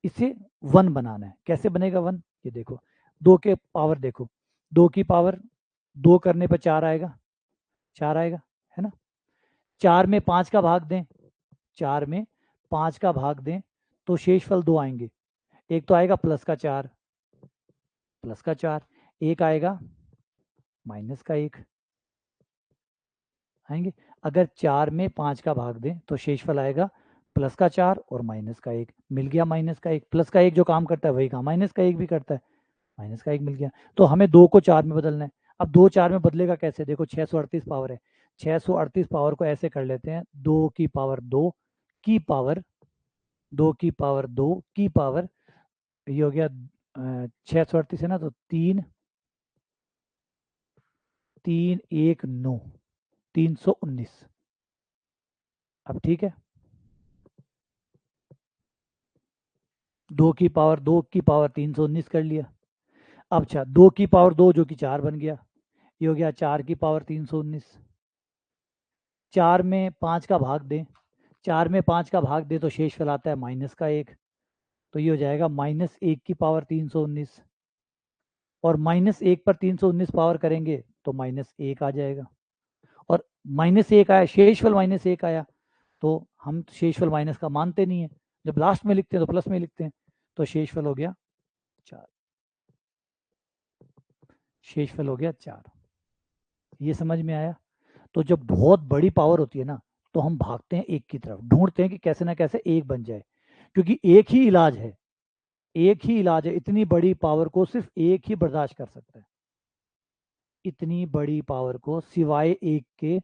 इसे 1 बनाना है। कैसे बनेगा 1? ये देखो, 2 के पावर देखो, 2 की पावर 2 करने पर 4 आएगा, 4 आएगा, है ना। 4 में 5 का भाग दें, 4 में 5 का भाग दें तो शेषफल 2 आएंगे। एक तो आएगा प्लस का 4, प्लस का 4, एक आएगा माइनस का 1 आएंगे। अगर 4 में 5 का भाग दें तो शेषफल आएगा प्लस का 4 और माइनस का 1, मिल गया माइनस का 1। प्लस का 1 जो काम करता है वही काम माइनस का 1 भी करता है, माइनस का 1 मिल गया। तो हमें 2 को 4 में बदलना है। अब 2 4 में बदलेगा कैसे? देखो 638 पावर है, 638 पावर को ऐसे कर लेते हैं, 2 की पावर 2 की पावर 2 की पावर 2 की पावर, ये हो गया 638 है ना, तो 3 3 1 9, 319। अब ठीक है, 2 की पावर 2 की पावर 319 कर लिया। अब अच्छा, 2 की पावर 2 जो कि 4 बन गया, ये हो गया 4 की पावर 319। 4 में 5 का भाग दें, 4 में 5 का भाग दें तो शेषफल आता है माइनस का 1, तो ये हो जाएगा माइनस 1 की पावर 319, और माइनस 1 पर 319 पावर करेंगे तो माइनस 1 आ जाएगा, और माइनस 1 आया, शेषफल माइनस 1 आया, तो हम शेषफल माइनस का मानते नहीं है, जब लास्ट में लिखते हैं तो प्लस में लिखते हैं, तो शेषफल हो गया 4, शेषफल हो गया 4। ये समझ में आया? तो जब बहुत बड़ी पावर होती है ना, तो हम भागते हैं एक की तरफ, ढूंढते हैं कि कैसे ना कैसे एक बन जाए, क्योंकि एक ही इलाज है, एक ही इलाज है, इतनी बड़ी पावर को सिर्फ एक ही बर्दाश्त कर सकता है, इतनी बड़ी पावर को सिवाय एक के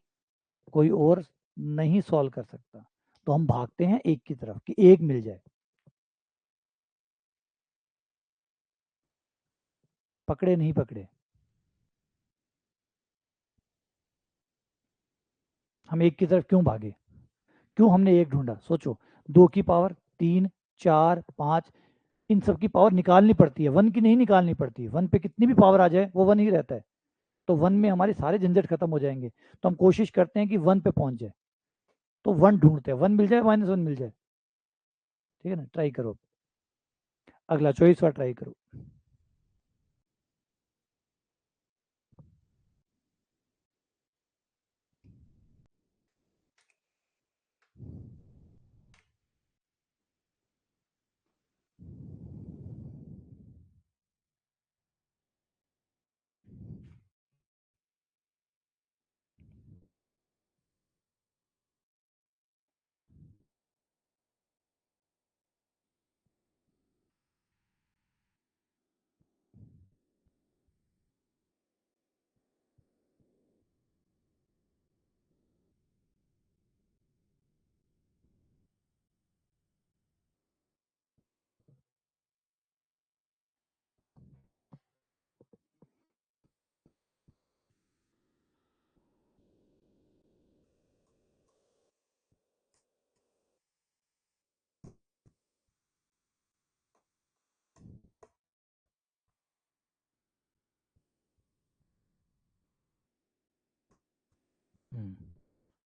कोई और नहीं सॉल्व कर सकता। तो हम भागते हैं एक की तरफ कि एक मिल जाए। पकड़े नहीं पकड़े? हम एक की तरफ क्यों भागे, क्यों हमने एक ढूंढा? सोचो, 2 की पावर 3 4 5, इन सब की पावर निकालनी पड़ती है, 1 की नहीं निकालनी पड़ती है। 1 पे कितनी भी पावर आ जाए वो 1 ही रहता है, तो 1 में हमारे सारे झंझट खत्म हो जाएंगे। तो हम कोशिश करते हैं कि 1 पे पहुंच जाए, तो 1 ढूंढते हैं, 1 मिल जाए, -1 मिल जाए। ठीक है ना, ट्राई करो, अगला 24वां ट्राई करो।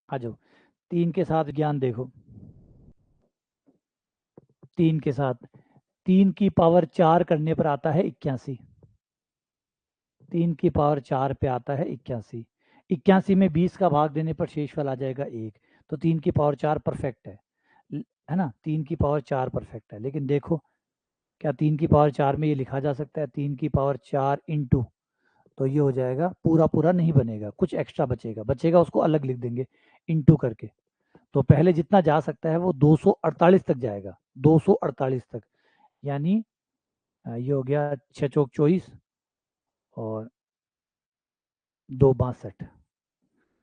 आ जाओ, 3 के साथ ज्ञान देखो, 3 के साथ, 3 की पावर 4 करने पर आता है 81, 3 की पावर 4 पे आता है 81, 81 में 20 का भाग देने पर शेषफल आ जाएगा 1, तो 3 की पावर 4 परफेक्ट है, है ना, 3 की पावर 4 परफेक्ट है। लेकिन देखो क्या 3 की पावर 4 में ये लिखा जा सकता है? 3 की पावर 4 इंटू, तो ये हो जाएगा, पूरा पूरा नहीं बनेगा, कुछ एक्स्ट्रा बचेगा उसको अलग लिख देंगे इंटू करके। तो पहले जितना जा सकता है वो 248 तक जाएगा, 248 तक, यानी ये हो गया 6 चौक 24 और 2 62,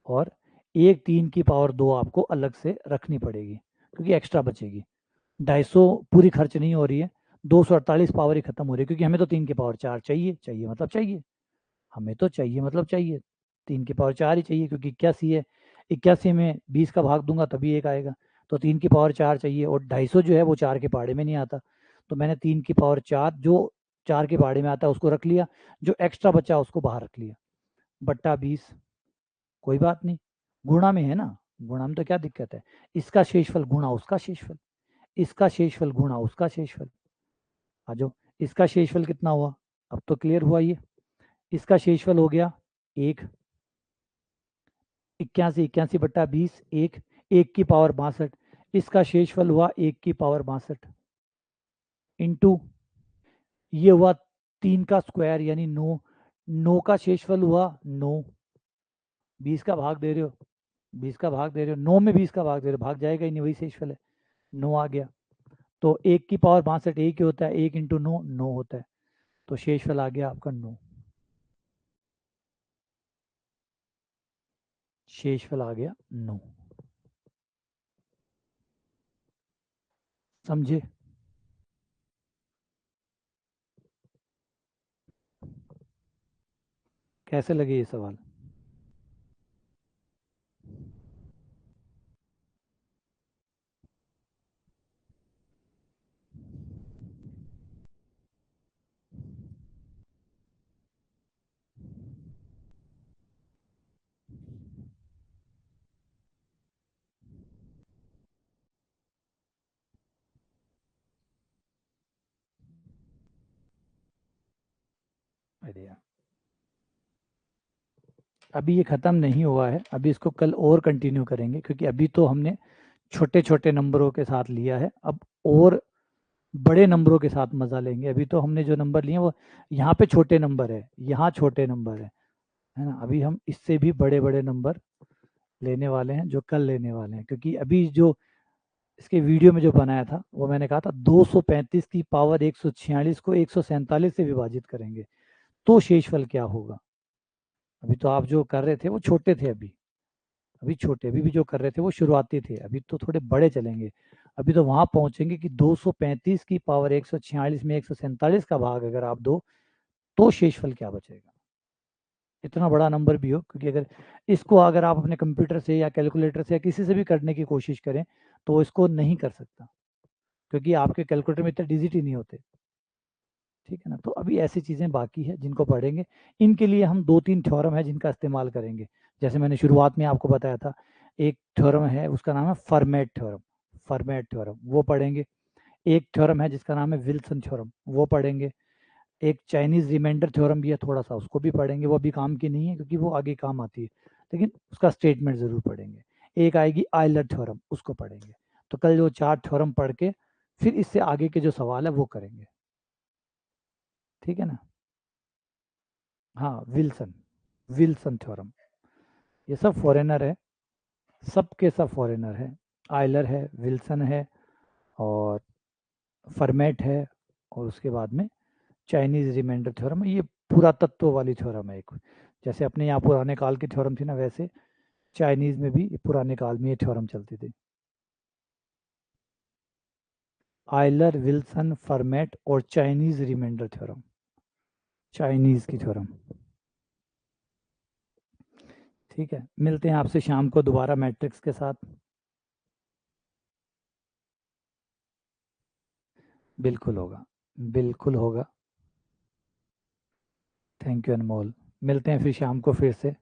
और एक 3 की पावर 2 आपको अलग से रखनी पड़ेगी क्योंकि एक्स्ट्रा बचेगी। 250 पूरी खर्च नहीं हो रही है, 248 पावर ही खत्म हो रही है, क्योंकि हमें तो 3 की पावर 4 चाहिए मतलब चाहिए, हमें तो चाहिए मतलब चाहिए, 3 की पावर 4 ही चाहिए, क्योंकि 81 है, 81 में 20 का भाग दूंगा तभी एक आएगा, तो 3 की पावर 4 चाहिए, और 250 जो है वो 4 के पहाड़े में नहीं आता, तो मैंने 3 की पावर 4 जो 4 के पहाड़े में आता है उसको रख लिया, जो एक्स्ट्रा बचा उसको बाहर रख लिया, बट्टा 20, कोई बात नहीं, गुणा में है ना, गुणा में तो क्या दिक्कत है, इसका शेषफल गुणा उसका शेषफल, इसका शेषफल गुणा उसका शेषफल, आ जाओ, इसका शेषफल कितना हुआ, अब तो क्लियर हुआ ये, इसका शेषफल हो गया 1, 81 बट्टा 20, एक की पावर 62, इसका शेषफल हुआ 1 की पावर 62 इंटू, ये हुआ 3 का स्क्वायर यानी 9, 9 का शेषफल हुआ 9, 20 का भाग दे रहे हो, 20 का भाग दे रहे हो, 9 में 20 का भाग दे रहे हो, भाग जाएगा ही नहीं, वही शेषफल है, 9 आ गया, तो 1 की पावर 62 एक ही होता है, 1 इंटू 9 9 होता है, तो शेषफल आ गया आपका 9, शेषफल आ गया 9, समझे? कैसे लगे ये सवाल? अरे यार, अभी ये ख़त्म नहीं हुआ है, अभी इसको कल और कंटिन्यू करेंगे, क्योंकि अभी तो हमने छोटे छोटे नंबरों के साथ लिया है, अब और बड़े नंबरों के साथ मज़ा लेंगे। अभी तो हमने जो नंबर लिए वो यहाँ पे छोटे नंबर है, यहाँ छोटे नंबर है ना, अभी हम इससे भी बड़े बड़े नंबर लेने वाले हैं, जो कल लेने वाले हैं, क्योंकि अभी जो इसके वीडियो में जो बनाया था वो मैंने कहा था 235 की पावर 146 को 147 से विभाजित करेंगे तो शेषफल क्या होगा। अभी तो आप जो कर रहे थे वो छोटे थे, अभी छोटे, अभी भी जो कर रहे थे वो शुरुआती थे, अभी तो थोड़े बड़े चलेंगे, अभी तो वहां पहुंचेंगे कि 235 की पावर 146 में 147 का भाग अगर आप दो तो शेषफल क्या बचेगा, इतना बड़ा नंबर भी हो, क्योंकि अगर इसको अगर आप अपने कंप्यूटर से या कैलकुलेटर से या किसी से भी करने की कोशिश करें तो इसको नहीं कर सकता, क्योंकि आपके कैलकुलेटर में इतने डिजिट ही नहीं होते, ठीक है ना। तो अभी ऐसी चीज़ें बाकी है जिनको पढ़ेंगे, इनके लिए हम 2-3 थ्योरम है जिनका इस्तेमाल करेंगे, जैसे मैंने शुरुआत में आपको बताया था, एक थ्योरम है उसका नाम है फर्मेट थ्योरम, फर्मेट थ्योरम वो पढ़ेंगे, एक थ्योरम है जिसका नाम है विल्सन थ्योरम वो पढ़ेंगे, एक चाइनीज रिमाइंडर थ्योरम भी है थोड़ा सा, उसको भी पढ़ेंगे, वो अभी काम की नहीं है क्योंकि वो आगे काम आती है, लेकिन उसका स्टेटमेंट जरूर पढ़ेंगे, एक आएगी आयलर थ्योरम उसको पढ़ेंगे। तो कल जो 4 थ्योरम पढ़ के फिर इससे आगे के जो सवाल है वो करेंगे, ठीक है ना। हाँ, विल्सन, विल्सन थ्योरम, ये सब फॉरेनर है, सब के सब फॉरेनर है, आयलर है, विल्सन है, और फर्मेट है, और उसके बाद में चाइनीज रिमाइंडर थ्योरम है, ये पूरा तत्व वाली थ्योरम है एक, जैसे अपने यहाँ पुराने काल की थ्योरम थी ना, वैसे चाइनीज में भी पुराने काल में ये थ्योरम चलती थी, आयलर, विल्सन, फर्मेट और चाइनीज रिमाइंडर थ्योरम, चाइनीज की थ्योरम, ठीक है। मिलते हैं आपसे शाम को दोबारा मैट्रिक्स के साथ, बिल्कुल होगा, बिल्कुल होगा, थैंक यू अनमोल, मिलते हैं फिर शाम को फिर से।